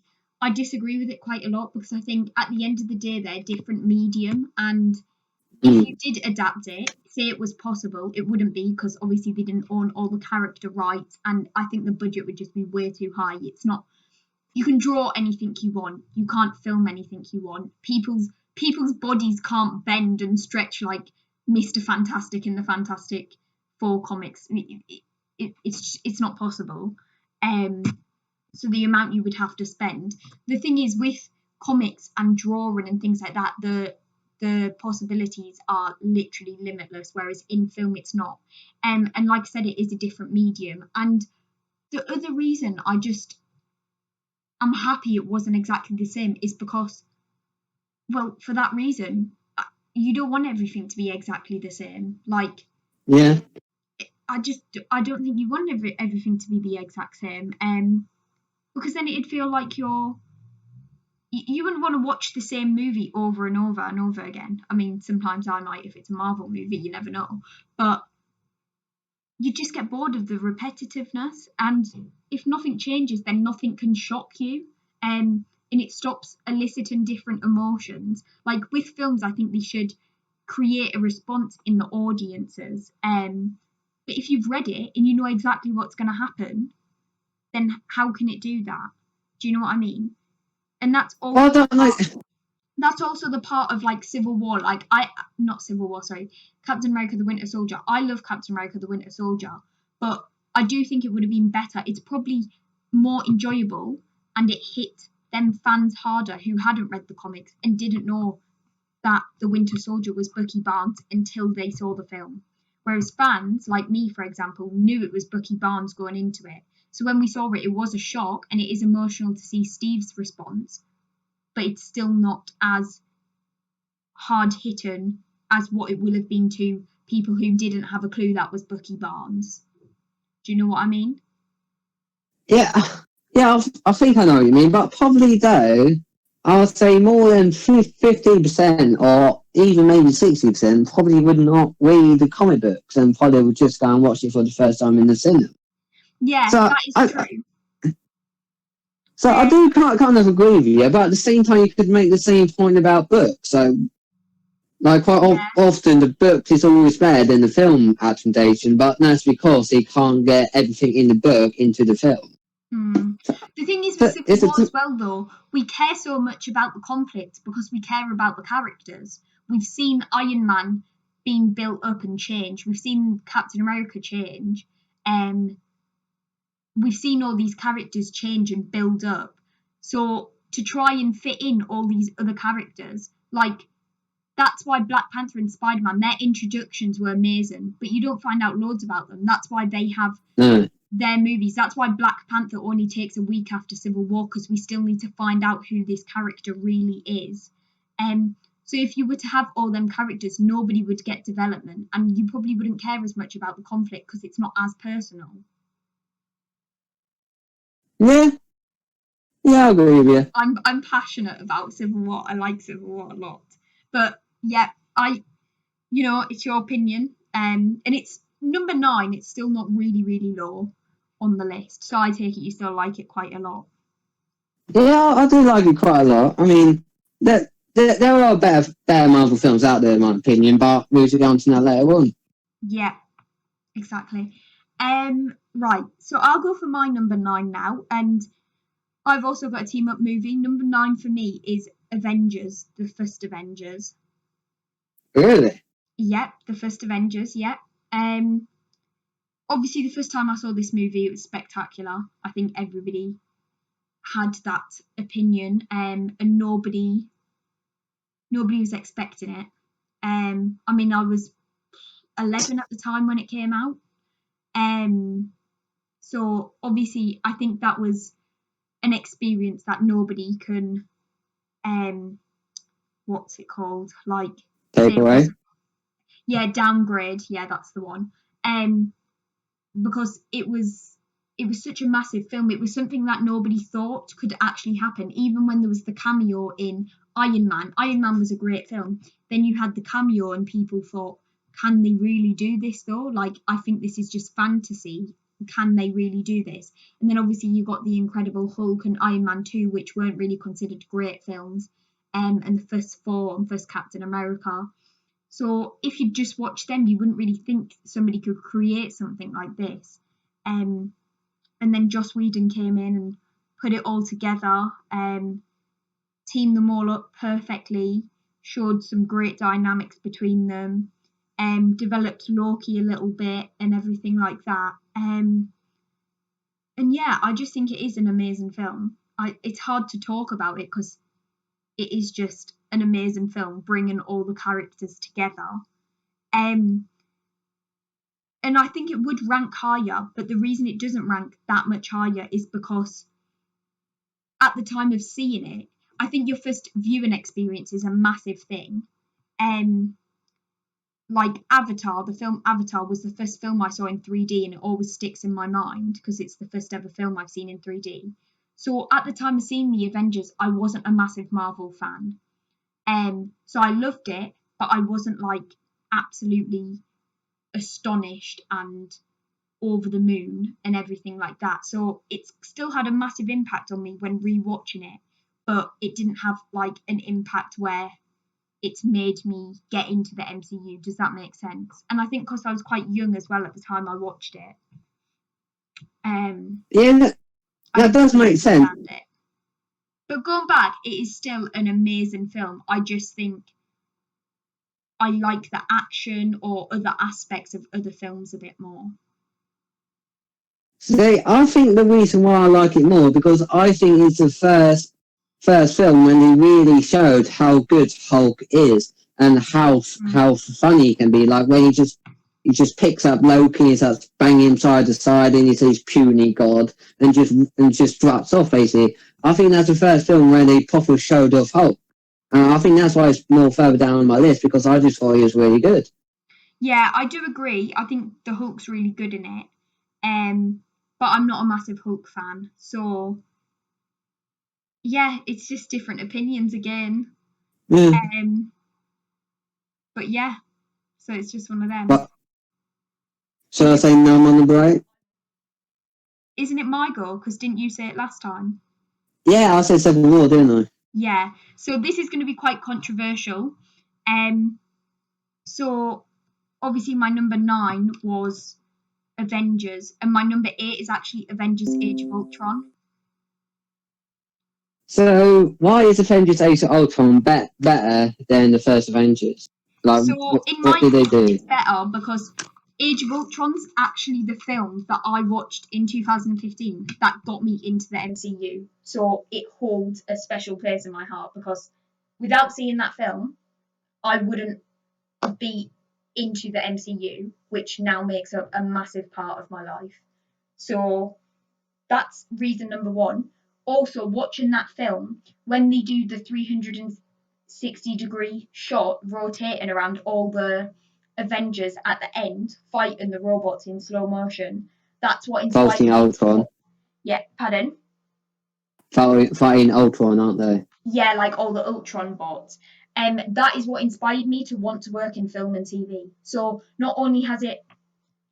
disagree with it quite a lot because I think at the end of the day they're a different medium, and if you did adapt it, say it was possible, it wouldn't be because obviously they didn't own all the character rights, and I think the budget would just be way too high. It's not. You can draw anything you want. You can't film anything you want. People's bodies can't bend and stretch like Mr. Fantastic in the Fantastic Four comics. It's not possible. So the amount you would have to spend. The thing is with comics and drawing and things like that, the possibilities are literally limitless, whereas in film it's not. And like I said, it is a different medium. And the other reason I'm happy it wasn't exactly the same is because, well, for that reason, you don't want everything to be exactly the same. Like, yeah, I don't think you want everything to be the exact same. Because then it'd feel like you wouldn't want to watch the same movie over and over and over again. I mean, sometimes I might if it's a Marvel movie, you never know. But you just get bored of the repetitiveness, and if nothing changes, then nothing can shock you, and it stops eliciting different emotions. Like with films, I think they should create a response in the audiences. But if you've read it and you know exactly what's going to happen, then how can it do that? Do you know what I mean? And that's well, I also don't know. that's also the part of like Civil War. Like not Civil War, sorry, Captain America: The Winter Soldier. I love Captain America: The Winter Soldier, but I do think it would have been better. It's probably more enjoyable, and it hit them fans harder who hadn't read the comics and didn't know that the Winter Soldier was Bucky Barnes until they saw the film. Whereas fans like me, for example, knew it was Bucky Barnes going into it. So when we saw it, it was a shock, and it is emotional to see Steve's response, but it's still not as hard hitting as what it will have been to people who didn't have a clue that was Bucky Barnes. Do you know what I mean? Yeah, I think I know what you mean, but probably though, I'll say more than 50% or even maybe 60% probably would not read the comic books and probably would just go and watch it for the first time in the cinema. Yeah, So that is true. I do kind of agree with you, but at the same time, you could make the same point about books. So, like quite often, the book is always better than the film adaptation, but that's because they can't get everything in the book into the film. The thing is with Civil War as well, though, we care so much about the conflict because we care about the characters. We've seen Iron Man being built up and change. We've seen Captain America change. We've seen all these characters change and build up. So to try and fit in all these other characters, like that's why Black Panther and Spider-Man, their introductions were amazing, but you don't find out loads about them. That's why they have their movies. That's why Black Panther only takes a week after Civil War, because we still need to find out who this character really is. So if you were to have all them characters, nobody would get development, and you probably wouldn't care as much about the conflict because it's not as personal. Yeah, I agree with you. I'm passionate about Civil War. I like Civil War a lot, but yeah, it's your opinion, and it's number 9. It's still not really low on the list, so I take it you still like it quite a lot. Yeah, I do like it quite a lot. I mean, there are better Marvel films out there, in my opinion, but we'll get on to that later on. Yeah, exactly. Right, so I'll go for my number 9 now, and I've also got a team up movie. Number 9 for me is Avengers, the first Avengers. Really? Yep, the first Avengers. Yep. Obviously, the first time I saw this movie, it was spectacular. I think everybody had that opinion, and nobody was expecting it. I mean, I was 11 at the time when it came out. So obviously, I think that was an experience that nobody can, what's it called? Like, Take away. Downgrade. Yeah, that's the one. Because it was such a massive film. It was something that nobody thought could actually happen. Even when there was the cameo in Iron Man. Iron Man was a great film. Then you had the cameo and people thought, can they really do this though? Like, I think this is just fantasy. Can they really do this? And then obviously you got the Incredible Hulk and Iron Man 2, which weren't really considered great films. And the first Thor and first Captain America. So if you just watched them, you wouldn't really think somebody could create something like this. And then Joss Whedon came in and put it all together, teamed them all up perfectly, showed some great dynamics between them, developed Loki a little bit and everything like that. And yeah, I just think it is an amazing film. It's hard to talk about it because it is just an amazing film, bringing all the characters together. And I think it would rank higher, but the reason it doesn't rank that much higher is because at the time of seeing it, I think your first viewing experience is a massive thing. Like Avatar, the film Avatar was the first film I saw in 3D, and it always sticks in my mind because it's the first ever film I've seen in 3D. So at the time of seeing the Avengers, I wasn't a massive Marvel fan. So I loved it, but I wasn't like absolutely astonished and over the moon and everything like that. So it's still had a massive impact on me when rewatching it, but it didn't have like an impact where it's made me get into the MCU. Does that make sense? And I think because I was quite young as well at the time I watched it. Yeah, that does make sense. It. But going back, it is still an amazing film. I just think I like the action or other aspects of other films a bit more. See, I think the reason why I like it more because I think it's the first film when they really showed how good Hulk is and how funny he can be. Like when he just picks up Loki and starts banging him side to side and he says puny god and just drops off basically. I think that's the first film where they properly showed off Hulk. And I think that's why it's more further down on my list because I just thought he was really good. Yeah, I do agree. I think the Hulk's really good in it. But I'm not a massive Hulk fan. So yeah, it's just different opinions again. Yeah. But yeah, so it's just one of them. But, should I say no on the break? Isn't it my goal? Because didn't you say it last time? Yeah, I said Civil War, didn't I? Yeah. So this is going to be quite controversial. So obviously my number 9 was Avengers, and my number 8 is actually Avengers: Age of Ultron. So why is Avengers: Age of Ultron better than the first Avengers? Like, so what my did they do? It's better because Age of Ultron's actually the film that I watched in 2015 that got me into the MCU. So it holds a special place in my heart because without seeing that film, I wouldn't be into the MCU, which now makes up a massive part of my life. So that's reason number 1. Also, watching that film, when they do the 360-degree shot rotating around all the Avengers at the end, fighting the robots in slow motion. That's what inspired Fighting me. Ultron. Yeah, pardon? Fighting Ultron, aren't they? Yeah, like all the Ultron bots. That is what inspired me to want to work in film and TV. So not only has it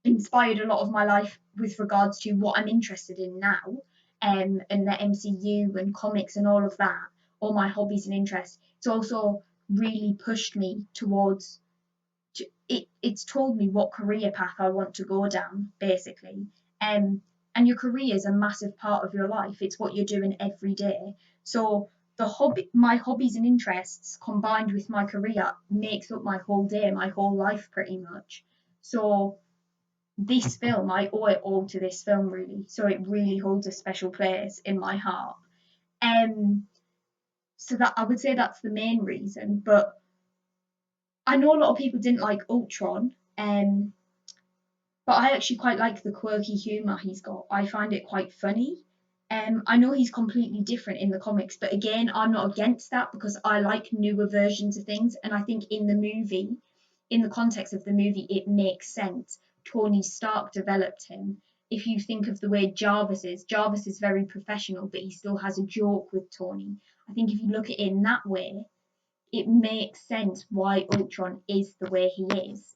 inspired a lot of my life with regards to what I'm interested in now, and the MCU and comics and all of that, all my hobbies and interests, it's also really pushed me towards it's told me what career path I want to go down, basically. And your career is a massive part of your life. It's what you're doing every day. So my hobbies and interests combined with my career makes up my whole day, my whole life pretty much. So this film, I owe it all to this film really. So it really holds a special place in my heart. So that I would say that's the main reason. But I know a lot of people didn't like Ultron, but I actually quite like the quirky humour he's got. I find it quite funny. I know he's completely different in the comics, but again, I'm not against that because I like newer versions of things. And I think in the movie, in the context of the movie, it makes sense. Tony Stark developed him. If you think of the way Jarvis is very professional, but he still has a joke with Tony. I think if you look at it in that way, it makes sense why Ultron is the way he is.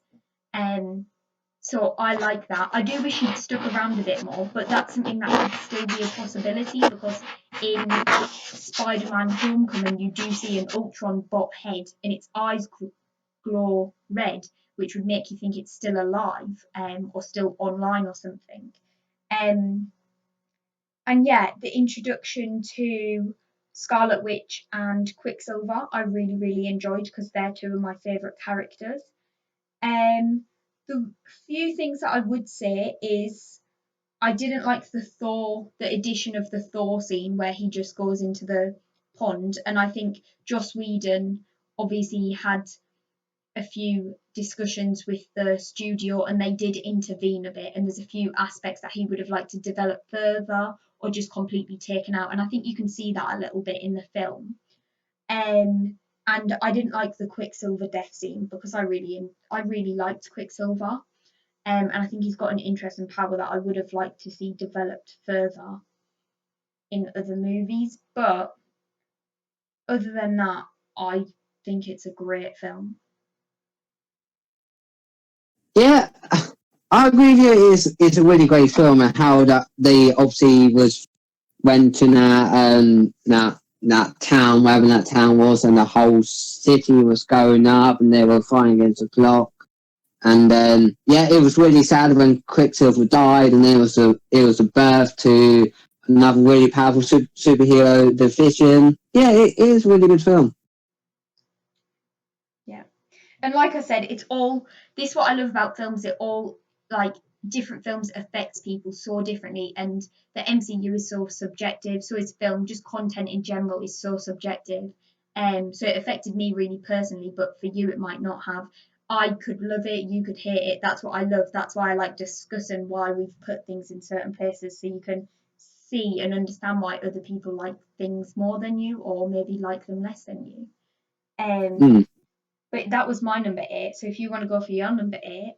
So I like that. I do wish he'd stuck around a bit more, but that's something that could still be a possibility because in Spider-Man Homecoming you do see an Ultron bot head and its eyes glow red, which would make you think it's still alive, or still online or something. And yeah, the introduction to Scarlet Witch and Quicksilver I really, really enjoyed because they're two of my favourite characters. The few things that I would say is I didn't like the addition of the Thor scene where he just goes into the pond, and I think Joss Whedon obviously had a few discussions with the studio and they did intervene a bit, and there's a few aspects that he would have liked to develop further or just completely taken out, and I think you can see that a little bit in the film. And I didn't like the Quicksilver death scene because I really liked Quicksilver, and I think he's got an interest and power that I would have liked to see developed further in other movies. But other than that, I think it's a great film. Yeah, I agree with you. It's a really great film, and how that they obviously went to that town, wherever that town was, and the whole city was going up, and they were fighting against the clock. And then, yeah, it was really sad when Quicksilver died, and then it was a birth to another really powerful superhero, the Vision. Yeah, it is a really good film. Yeah. And like I said, it's all this what I love about films, it all like different films affects people so differently, and the MCU is so subjective, so is film, just content in general is so subjective. So it affected me really personally, but for you it might not have. I could love it, you could hate it. That's what I love. That's why I like discussing why we've put things in certain places so you can see and understand why other people like things more than you or maybe like them less than you. But that was my number 8. So if you want to go for your number 8.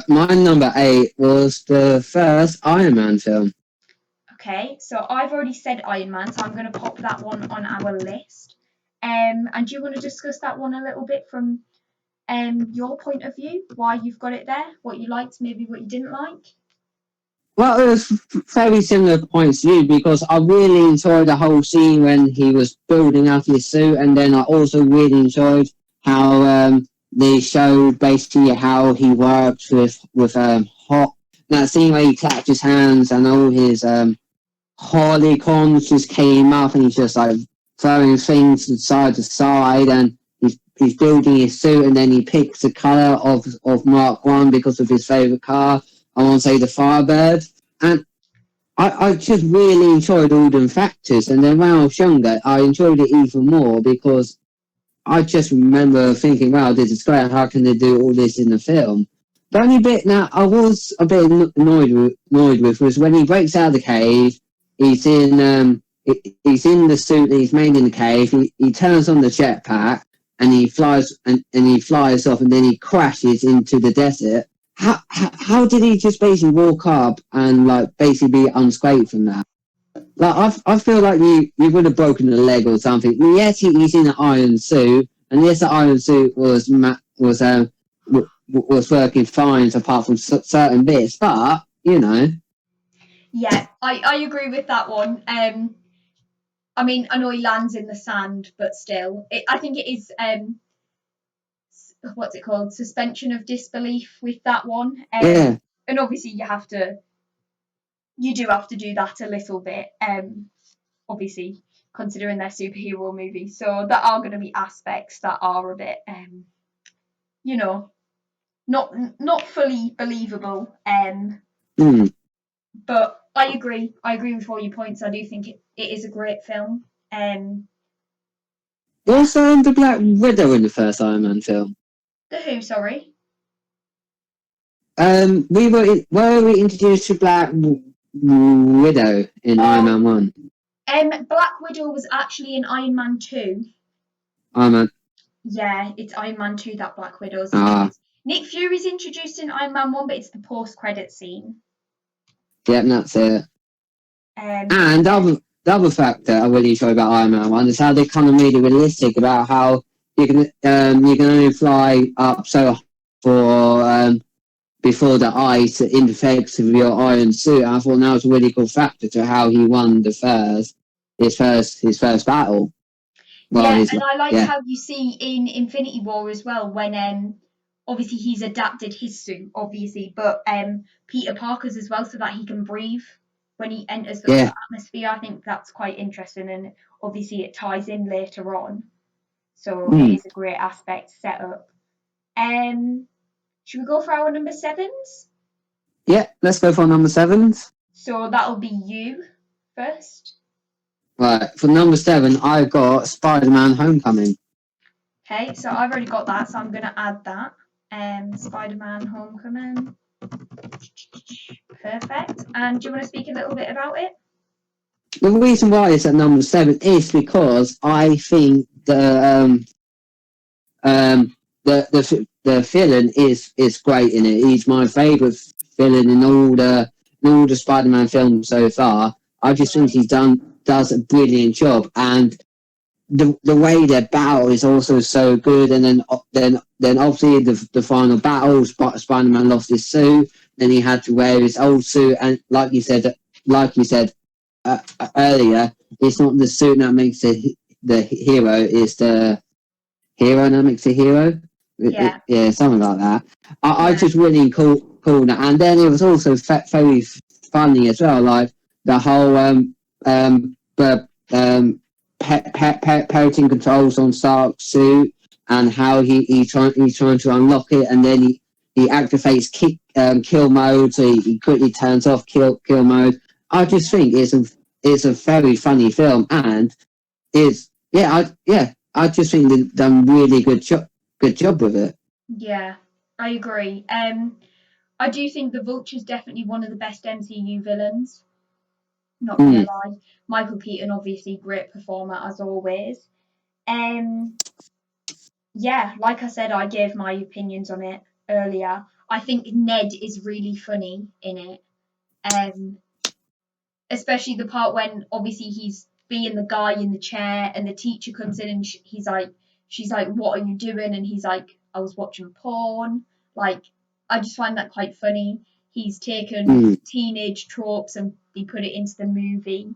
My number 8 was the first Iron Man film. Okay, so I've already said Iron Man, so I'm going to pop that one on our list. And do you want to discuss that one a little bit from your point of view? Why you've got it there? What you liked, maybe what you didn't like? Well, it was very similar points to you because I really enjoyed the whole scene when he was building up his suit, and then I also really enjoyed how they showed basically how he worked with Hot. That scene where he clapped his hands and all his Harlequins just came up, and he's just like throwing things side to side, and he's building his suit, and then he picks the color of Mark 1 because of his favorite car. I want to say the Firebird. And I just really enjoyed all them factors. And then when I was younger, I enjoyed it even more because I just remember thinking, wow, this is great. How can they do all this in the film? The only bit now I was a bit annoyed with was when he breaks out of the cave. He's he's in the suit that he's made in the cave. He turns on the jetpack and he flies and he flies off, and then he crashes into the desert. How did he just basically walk up and like basically be unscathed from that? Like I feel like you would have broken a leg or something. Yes, he's in an iron suit, and yes, the iron suit was working fine apart from certain bits, but you know. Yeah, I agree with that one. I mean, I know he lands in the sand, but still, I think it is what's it called? Suspension of disbelief with that one. Yeah. And obviously you do have to do that a little bit. Obviously considering they're superhero movies, so there are going to be aspects that are a bit, you know, not fully believable. But I agree. I agree with all your points. I do think it is a great film. Was the Black Widow in the first Iron Man film? The Who, sorry. Were we introduced to Black Widow in Iron Man 1? Black Widow was actually in Iron Man 2. Iron Man. Yeah, it's Iron Man 2 that Black Widow's introduced. Nick Fury's introduced in Iron Man 1, but it's the post-credit scene. Yep, that's it. And the other factor I really enjoy about Iron Man 1 is how they kind of made it realistic about how you can only fly up so for before the ice infects with your iron suit. And I thought that was a really cool factor to how he won his first battle. Well, yeah, and I like how you see in Infinity War as well when obviously he's adapted his suit, obviously, but Peter Parker's as well, so that he can breathe when he enters the atmosphere. I think that's quite interesting, and obviously it ties in later on. So it is a great aspect set up. Should we go for our number 7s? Yeah, let's go for number 7s. So that'll be you first. Right, for number 7, I've got Spider-Man Homecoming. Okay, so I've already got that, so I'm going to add that. Spider-Man Homecoming. Perfect. And do you want to speak a little bit about it? The reason why it's at number 7 is because I think the villain is great in it. He's my favourite villain in all the Spider-Man films so far. I just think he does a brilliant job, and the way their battle is also so good. And then obviously the final battle, Spider-Man lost his suit, then he had to wear his old suit, and like you said earlier, it's not the suit that makes the hero, it's the hero that makes the hero. Yeah, something like that. I just really cool that. And then it was also very funny as well, like the whole parenting controls on Stark's suit, and how he's trying to unlock it, and then he activates kill mode, so he quickly turns off kill mode. I just think it's a very funny film, and I just think they've done really good job with it. Yeah, I agree. I do think the Vulture's definitely one of the best MCU villains. Not gonna lie. Michael Keaton, obviously, great performer as always. Yeah, like I said, I gave my opinions on it earlier. I think Ned is really funny in it. Especially the part when obviously he's being the guy in the chair and the teacher comes in and she's like, what are you doing? And he's like, I was watching porn. Like, I just find that quite funny. He's taken teenage tropes and he put it into the movie.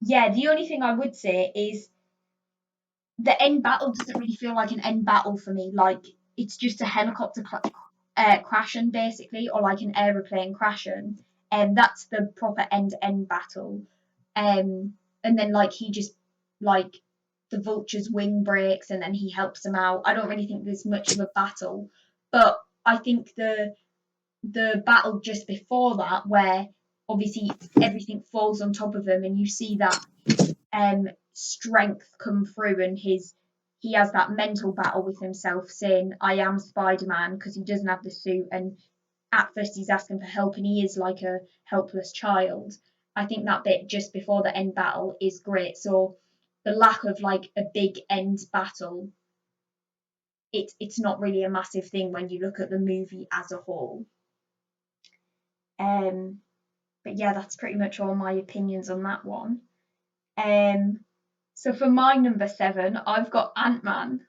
Yeah, the only thing I would say is the end battle doesn't really feel like an end battle for me. Like, it's just a helicopter crashing basically, or like an aeroplane crashing, and that's the proper end-to-end battle. And then like he just like the Vulture's wing breaks and then he helps them out. I don't really think there's much of a battle, but I think the battle just before that, where obviously everything falls on top of him and you see that strength come through, and he has that mental battle with himself saying, I am Spider-Man, because he doesn't have the suit, and at first he's asking for help and he is like a helpless child. I think that bit just before the end battle is great. So the lack of like a big end battle, it's not really a massive thing when you look at the movie as a whole. But yeah, that's pretty much all my opinions on that one. So for my number 7, I've got Ant-Man.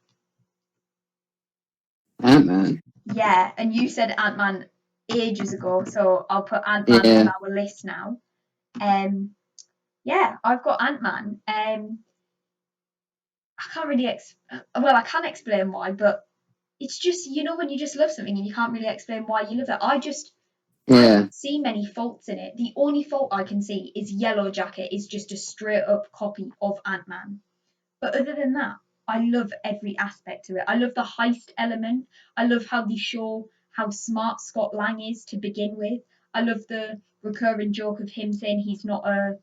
Ant-Man. Yeah, and you said Ant-Man ages ago, so I'll put Ant-Man on our list now. Yeah, I've got Ant-Man. I can't really I can explain why, but it's just, when you just love something and you can't really explain why you love it. I don't see many faults in it. The only fault I can see is Yellow Jacket is just a straight up copy of Ant-Man. But other than that, I love every aspect of it. I love the heist element. I love how they show how smart Scott Lang is to begin with. I love the recurring joke of him saying he's not a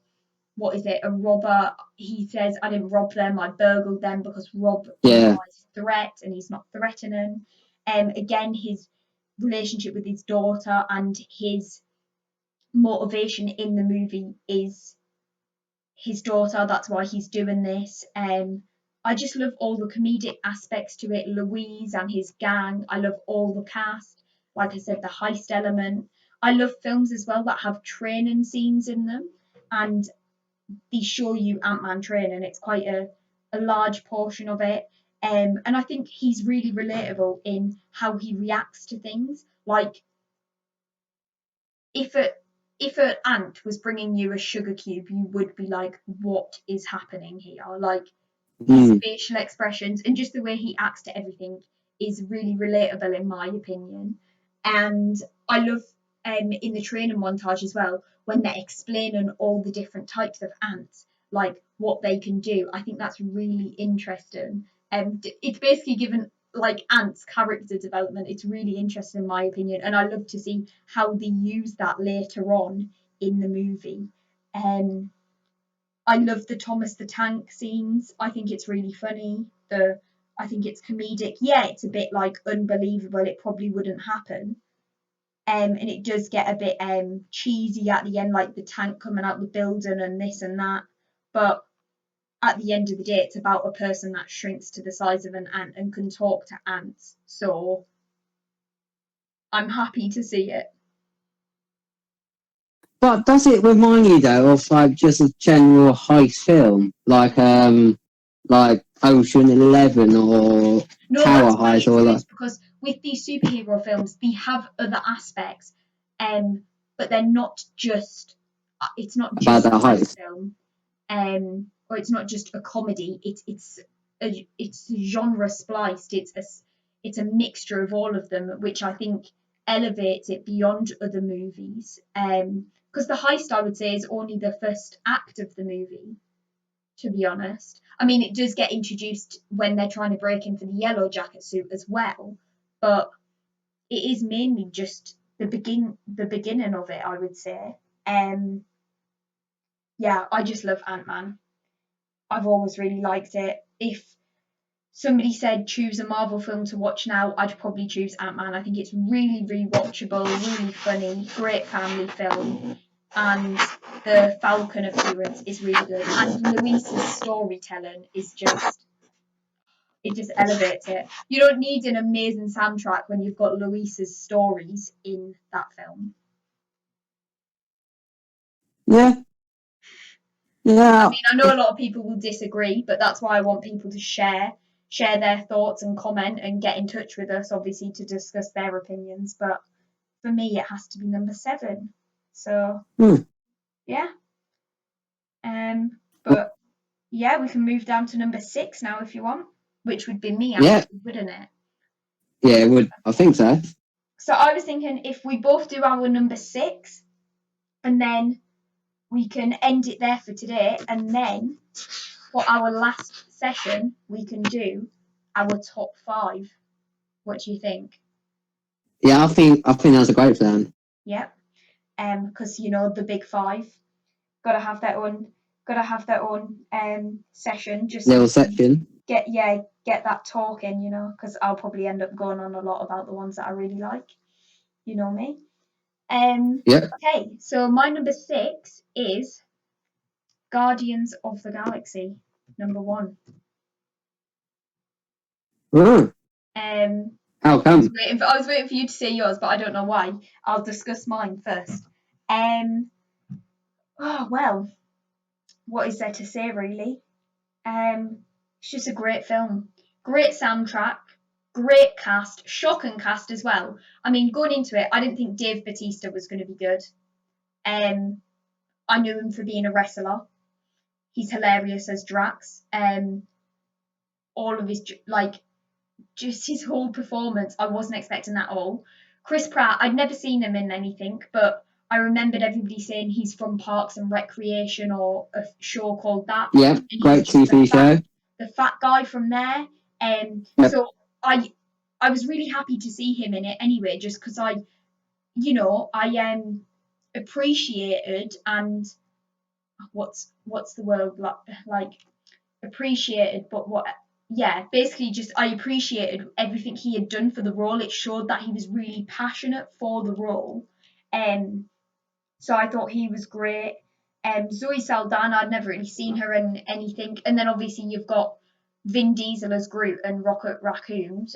robber. He says, I didn't rob them, I burgled them, because rob implies threat and he's not threatening. Again, his relationship with his daughter and his motivation in the movie is his daughter. That's why he's doing this. I just love all the comedic aspects to it. Louise and his gang. I love all the cast. Like I said, the heist element. I love films as well that have training scenes in them, and they show you Ant-Man training. It's quite a large portion of it. And I think he's really relatable in how he reacts to things. Like, if an ant was bringing you a sugar cube, you would be like, what is happening here? Like, his facial expressions and just the way he acts to everything is really relatable in my opinion. And I love in the training montage as well, when they're explaining all the different types of ants, like what they can do. I think that's really interesting. It's basically given like ants character development. It's really interesting in my opinion, and I love to see how they use that later on in the movie. I love the Thomas the Tank scenes. I think it's really funny. I think it's comedic. Yeah, it's a bit like unbelievable. It probably wouldn't happen. And it does get a bit cheesy at the end, like the tank coming out the building and this and that. But at the end of the day, it's about a person that shrinks to the size of an ant and can talk to ants. So I'm happy to see it. But does it remind you though of like just a general heist film, like Ocean 11 or Tower Heist or like? Because with these superhero films, they have other aspects, but they're not just. It's not just a heist film, or it's not just a comedy. It's genre spliced. It's a mixture of all of them, which I think elevates it beyond other movies. Because the heist, I would say, is only the first act of the movie, to be honest. I mean, it does get introduced when they're trying to break in for the Yellow Jacket suit as well, but it is mainly just the beginning of it, I would say. Yeah, I just love Ant-Man. I've always really liked it. If somebody said choose a Marvel film to watch now, I'd probably choose Ant-Man. I think it's really rewatchable, really funny, great family film, and the Falcon appearance is really good. And Luis's storytelling is just, it just elevates it. You don't need an amazing soundtrack when you've got Luis's stories in that film. Yeah. I mean, I know a lot of people will disagree, but that's why I want people to share their thoughts and comment and get in touch with us, obviously, to discuss their opinions. But for me, it has to be number 7. So yeah. But yeah, we can move down to number 6 now if you want, which would be me, actually, wouldn't it? Yeah, it would. I think so. So I was thinking if we both do our number 6, and then we can end it there for today, and then for our last session, we can do our top 5. What do you think? Yeah, I think that's a great plan. Yep. Because the big 5 gotta have their own session. Just little section. Get that talking, because I'll probably end up going on a lot about the ones that I really like. You know me. Yep. Okay, so my number 6 is Guardians of the Galaxy, number 1. Oh, Um, how come? I was waiting for you to say yours, but I don't know why. I'll discuss mine first. Oh well, what is there to say really? It's just a great film, great soundtrack, great cast, shocking cast as well. I mean, going into it, I didn't think Dave Bautista was going to be good. I knew him for being a wrestler. He's hilarious as Drax. All of his just his whole performance, I wasn't expecting that at all. Chris Pratt, I'd never seen him in anything, but I remembered everybody saying he's from Parks and Recreation or a show called that. Yep, And great he's TV show. the fat guy from there. Yep. So I was really happy to see him in it anyway, just because I appreciated and what's the word like appreciated, but what yeah, basically just I appreciated everything he had done for the role. It showed that he was really passionate for the role. So I thought he was great. Zoe Saldana, I'd never really seen her in anything. And then obviously you've got Vin Diesel as Groot and Rocket Raccoon,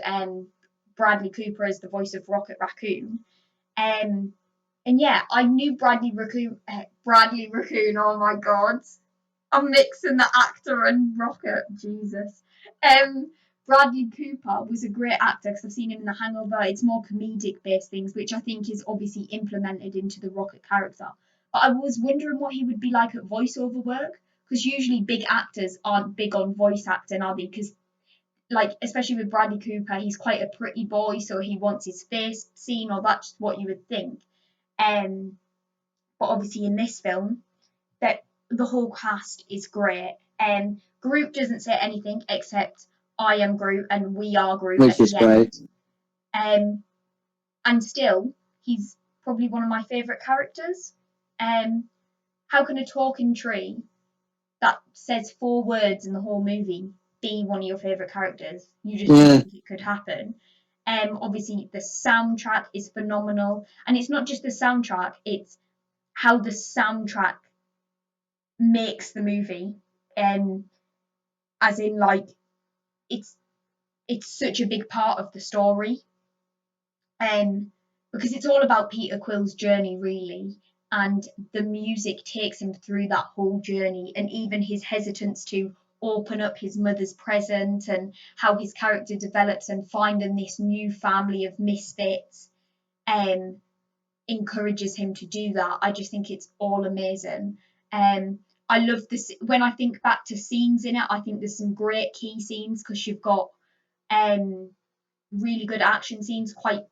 Bradley Cooper as the voice of Rocket Raccoon. And yeah, I knew Bradley Raccoon. Bradley Raccoon. Oh my god, I'm mixing the actor and Rocket. Jesus. Bradley Cooper was a great actor because I've seen him in The Hangover. It's more comedic based things, which I think is obviously implemented into the Rocket character. But I was wondering what he would be like at voiceover work because usually big actors aren't big on voice acting, are they? Because like especially with Bradley Cooper, he's quite a pretty boy, so he wants his face seen, or that's what you would think. But obviously in this film, that the whole cast is great. Groot doesn't say anything except "I am Groot" and "We are Groot" Which at is the great. end. And still, he's probably one of my favourite characters. How can a talking tree that says 4 words in the whole movie be one of your favourite characters? You just don't think it could happen. Obviously, the soundtrack is phenomenal, and it's not just the soundtrack; it's how the soundtrack makes the movie. As in, like, it's such a big part of the story. Because it's all about Peter Quill's journey, really, and the music takes him through that whole journey, and even his hesitance to open up his mother's present, and how his character develops and finding this new family of misfits, encourages him to do that. I just think it's all amazing. I love this when I think back to scenes in it. I think there's some great key scenes because you've got really good action scenes quite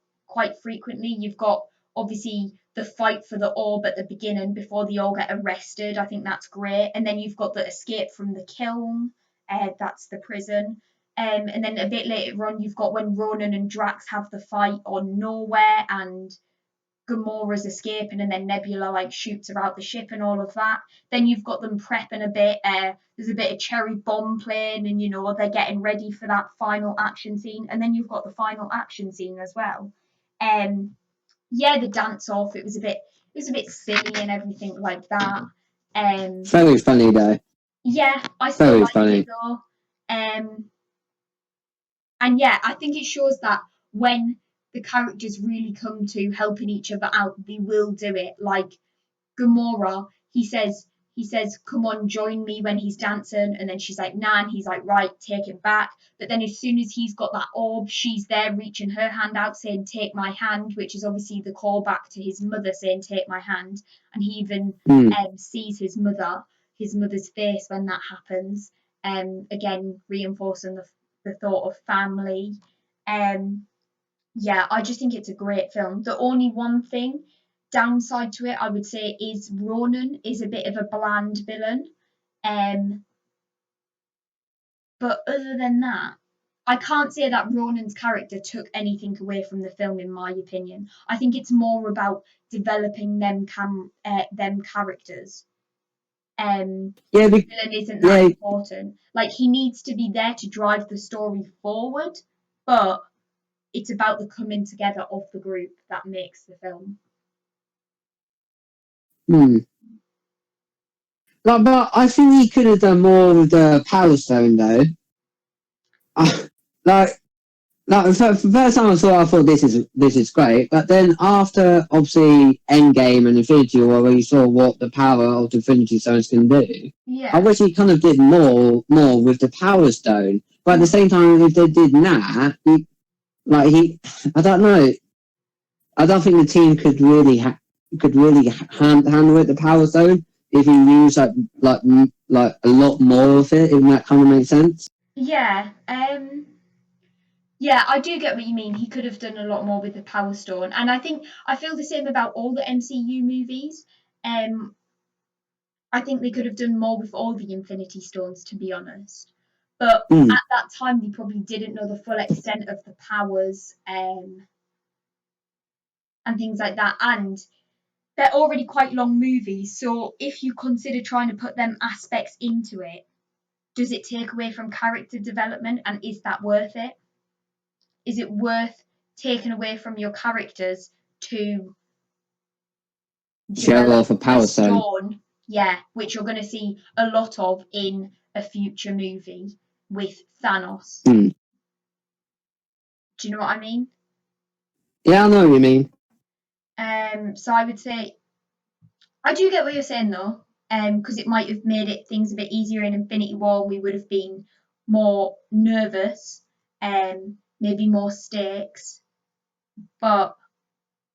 frequently. You've got obviously the fight for the orb at the beginning before they all get arrested. I think that's great. And then you've got the escape from the kiln. That's the prison. And then a bit later on, you've got when Ronan and Drax have the fight on Nowhere and Gamora's escaping, and then Nebula like shoots her out the ship and all of that. Then you've got them prepping a bit. There's a bit of cherry bomb playing, and they're getting ready for that final action scene. And then you've got the final action scene as well. Yeah, the dance off. It was a bit silly and everything like that. Very funny though. Yeah, I still Very like funny. it though. And yeah, I think it shows that when the characters really come to helping each other out, they will do it. Like Gamora, he says, "Come on, join me," when he's dancing, and then she's like, "Nah," and he's like, "Right, take it back." But then as soon as he's got that orb, she's there reaching her hand out, saying, "Take my hand," which is obviously the callback to his mother saying, "Take my hand," and he even sees his mother's face when that happens. Again, reinforcing the thought of family. Yeah, I just think it's a great film. The only one thing downside to it, I would say, is Ronan is a bit of a bland villain. Um, but other than that, I can't say that Ronan's character took anything away from the film, in my opinion. I think it's more about developing them characters. The villain isn't that important. Like, he needs to be there to drive the story forward, but it's about the coming together of the group that makes the film. Hmm. But I think he could have done more with the Power Stone, though. like, for the first time I saw it, I thought this is great. But then after obviously Endgame and Infinity War, where you saw what the power of the Infinity Stones can do, I wish he kind of did more with the Power Stone. But at the same time, if they did that, I don't know. I don't think the team could really handle it. The Power Stone, if he used like a lot more of it, if that kind of makes sense. Yeah. Yeah, I do get what you mean. He could have done a lot more with the Power Stone, and I feel the same about all the MCU movies. I think they could have done more with all the Infinity Stones, to be honest. But Mm. at that time, they probably didn't know the full extent of the powers and things like that. And they're already quite long movies, so if you consider trying to put them aspects into it, does it take away from character development, and is that worth it? Is it worth taking away from your characters to Show develop off a Power this Stone. stone? Yeah, which you're going to see a lot of in a future movie with Thanos. Mm. Do you know what I mean? Yeah, I know what you mean. So I would say I do get what you're saying though, because it might have made things a bit easier in Infinity War. We would have been more nervous, maybe more stakes. But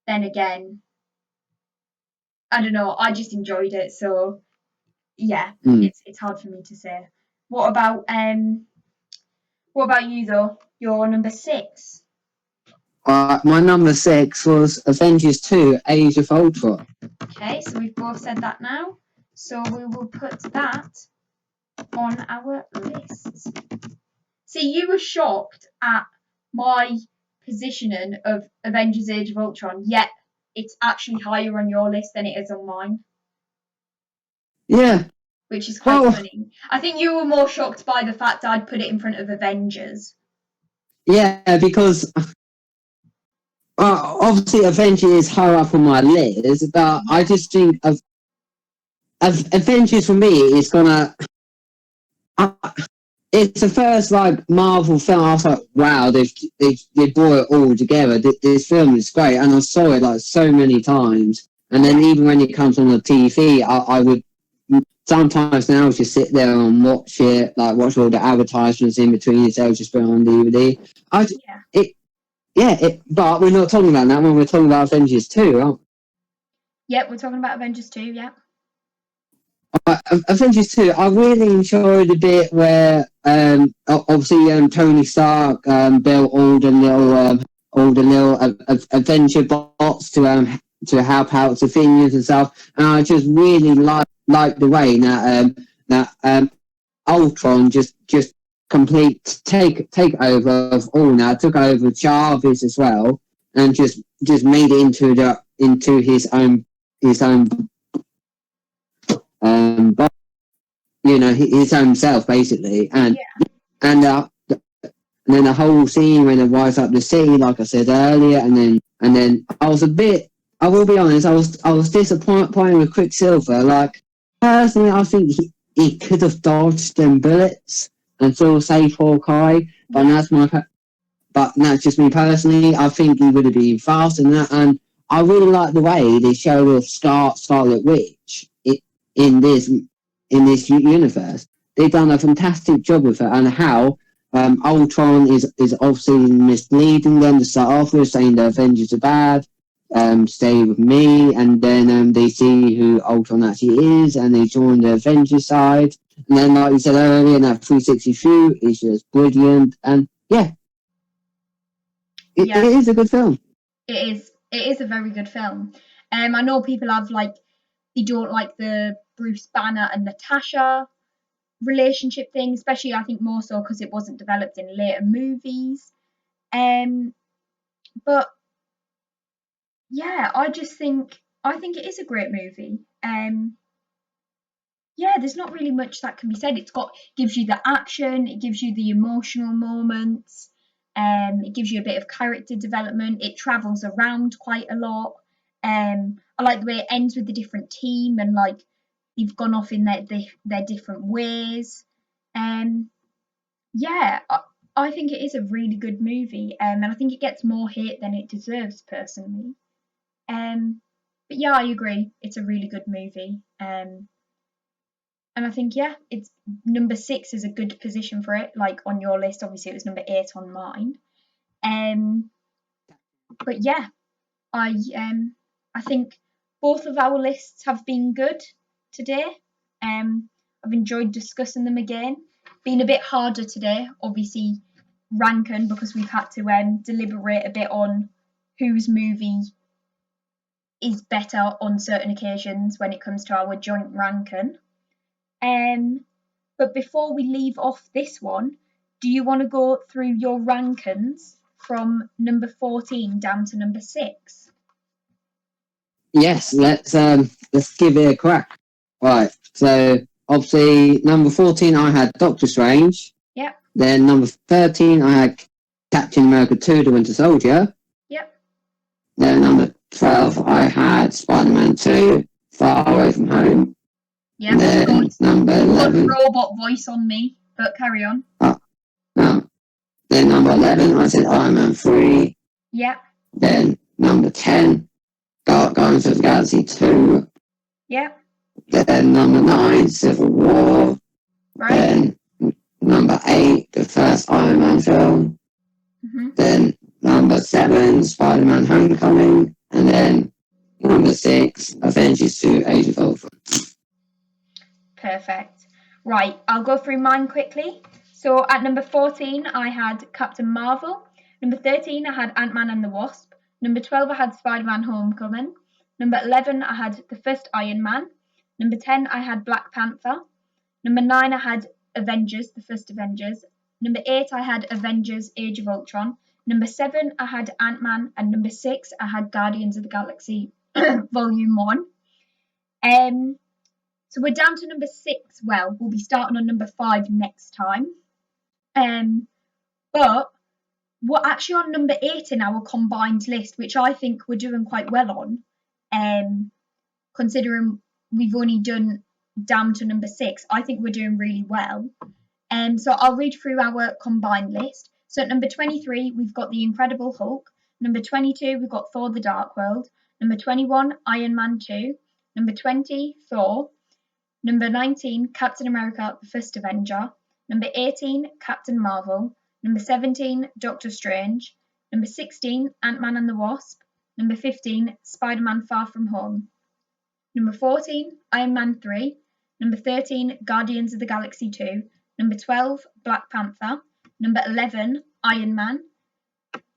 then again, I don't know. I just enjoyed it, so yeah, Mm. it's hard for me to say. What about what about you though? Your number 6. My number 6 was Avengers 2: Age of Ultron. Okay, so we've both said that now. So we will put that on our lists. See, you were shocked at my positioning of Avengers Age of Ultron, yet it's actually higher on your list than it is on mine, Yeah. which is quite Well, funny. I think you were more shocked by the fact I'd put it in front of Avengers. yeah, because obviously Avengers is higher up on my list, but I Yeah. just think of Avengers for me is gonna. Uh, it's the first like Marvel film. I was like, wow, they brought it all together. This film is great, and I saw it like so many times. And then Yeah. even when it comes on the TV, I would sometimes now just sit there and watch it, like watch all the advertisements in between itself, just put it on DVD. Yeah. It, but we're not talking about that when we're talking about Avengers 2, aren't we? Yep, we're talking about Avengers 2, yeah. Avengers 2, I really enjoyed the bit where obviously Tony Stark built all the little Avenger bots to help out the Athenians and stuff, and I just really like the way that Ultron just take over of all now, took over Jarvis as well, and just made it into his own but his own self basically, Yeah. and uh, and then the whole scene when it rise up the city, like I said earlier, and then I was a bit. I will be honest. I was disappointed with Quicksilver. Like personally, I think he could have dodged them bullets and still save Hawkeye. But Yeah. that's just me personally. I think he would have been faster than that, and I really like the way they showed off Scarlet Witch in this universe. They've done a fantastic job with it, and how Ultron is obviously misleading them to start off with, saying the Avengers are bad. Stay with me, and then they see who Ultron actually is, and they join the Avengers side. And then, like you said earlier, that 360 view is just brilliant, and yeah, it Yeah. is a good film. It is. It is a very good film. I know people have like they don't like the Bruce Banner and Natasha relationship thing, especially I think more so because it wasn't developed in later movies. Um, but yeah, I think it is a great movie. Yeah, there's not really much that can be said. Gives you the action, it gives you the emotional moments, it gives you a bit of character development. It travels around quite a lot. I like the way it ends with the different team and like they've gone off in their different ways. Yeah, I think it is a really good movie, and I think it gets more hate than it deserves personally. But yeah, I agree. It's a really good movie. And I think yeah, it's number 6 is a good position for it. Like on your list, obviously it was number 8 on mine. But yeah, I think both of our lists have been good today. I've enjoyed discussing them again. Been a bit harder today, obviously ranking because we've had to deliberate a bit on whose movie is better on certain occasions when it comes to our joint ranking. But before we leave off this one, do you want to go through your rankings from number 14 down to number 6? Yes, let's give it a crack. Right, so obviously number 14 I had Doctor Strange. Yep. Then number 13 I had Captain America 2: The Winter Soldier. Yep. Then number 12 I had Spider-Man 2: Far Away From Home. Yep. Then number 11 robot voice on me, but carry on. Then number 11 I said Iron Man 3. Yep. Then number 10 Guardians of the Galaxy 2. Yep. Then number 9 Civil War. Right. Then number 8 the first Iron Man film. Mm-hmm. Then number 7 Spider-Man Homecoming. And then number 6 Avengers 2: Age of Ultron. Perfect. Right, I'll go through mine quickly. So at number 14 I had Captain Marvel. Number 13 I had Ant-Man and the Wasp. Number 12 I had Spider-Man Homecoming. Number 11 I had the first Iron Man. Number 10 I had Black Panther. Number 9 I had Avengers, the first Avengers. Number 8 I had Avengers Age of Ultron. Number 7 I had Ant-Man. And number 6 I had Guardians of the Galaxy Volume 1. So we're down to number 6. Well, we'll be starting on number 5 next time. But we're actually on number 8 in our combined list, which I think we're doing quite well on. Considering we've only done down to number 6, I think we're doing really well. So I'll read through our combined list. So at number 23, we've got The Incredible Hulk. Number 22, we've got Thor: The Dark World. Number 21, Iron Man 2. Number 20, Thor. Number 19, Captain America: The First Avenger. Number 18, Captain Marvel. Number 17, Doctor Strange. Number 16, Ant-Man and the Wasp. Number 15, Spider-Man Far From Home. Number 14, Iron Man 3. Number 13, Guardians of the Galaxy 2. Number 12, Black Panther. Number 11, Iron Man.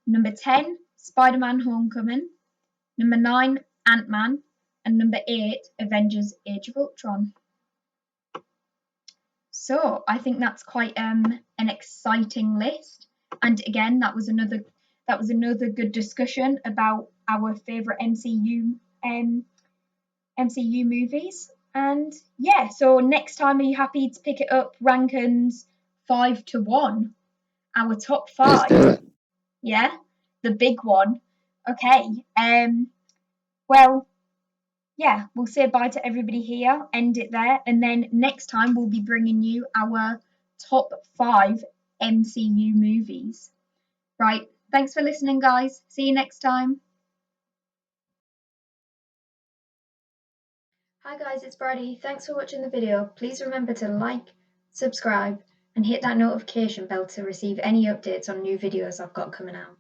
Number 10, Spider-Man Homecoming. Number 9, Ant-Man. And number 8, Avengers Age of Ultron. So I think that's quite an exciting list. And again, that was another good discussion about our favourite MCU movies. And yeah, so next time, are you happy to pick it up? Rankings 5 to 1, our top 5. Let's do it. Yeah, the big one. Okay. Well, yeah, we'll say bye to everybody here, end it there, and then next time we'll be bringing you our top 5 MCU movies. Right, thanks for listening, guys. See you next time. Hi guys, it's Bridie. Thanks for watching the video. Please remember to like, subscribe, and hit that notification bell to receive any updates on new videos I've got coming out.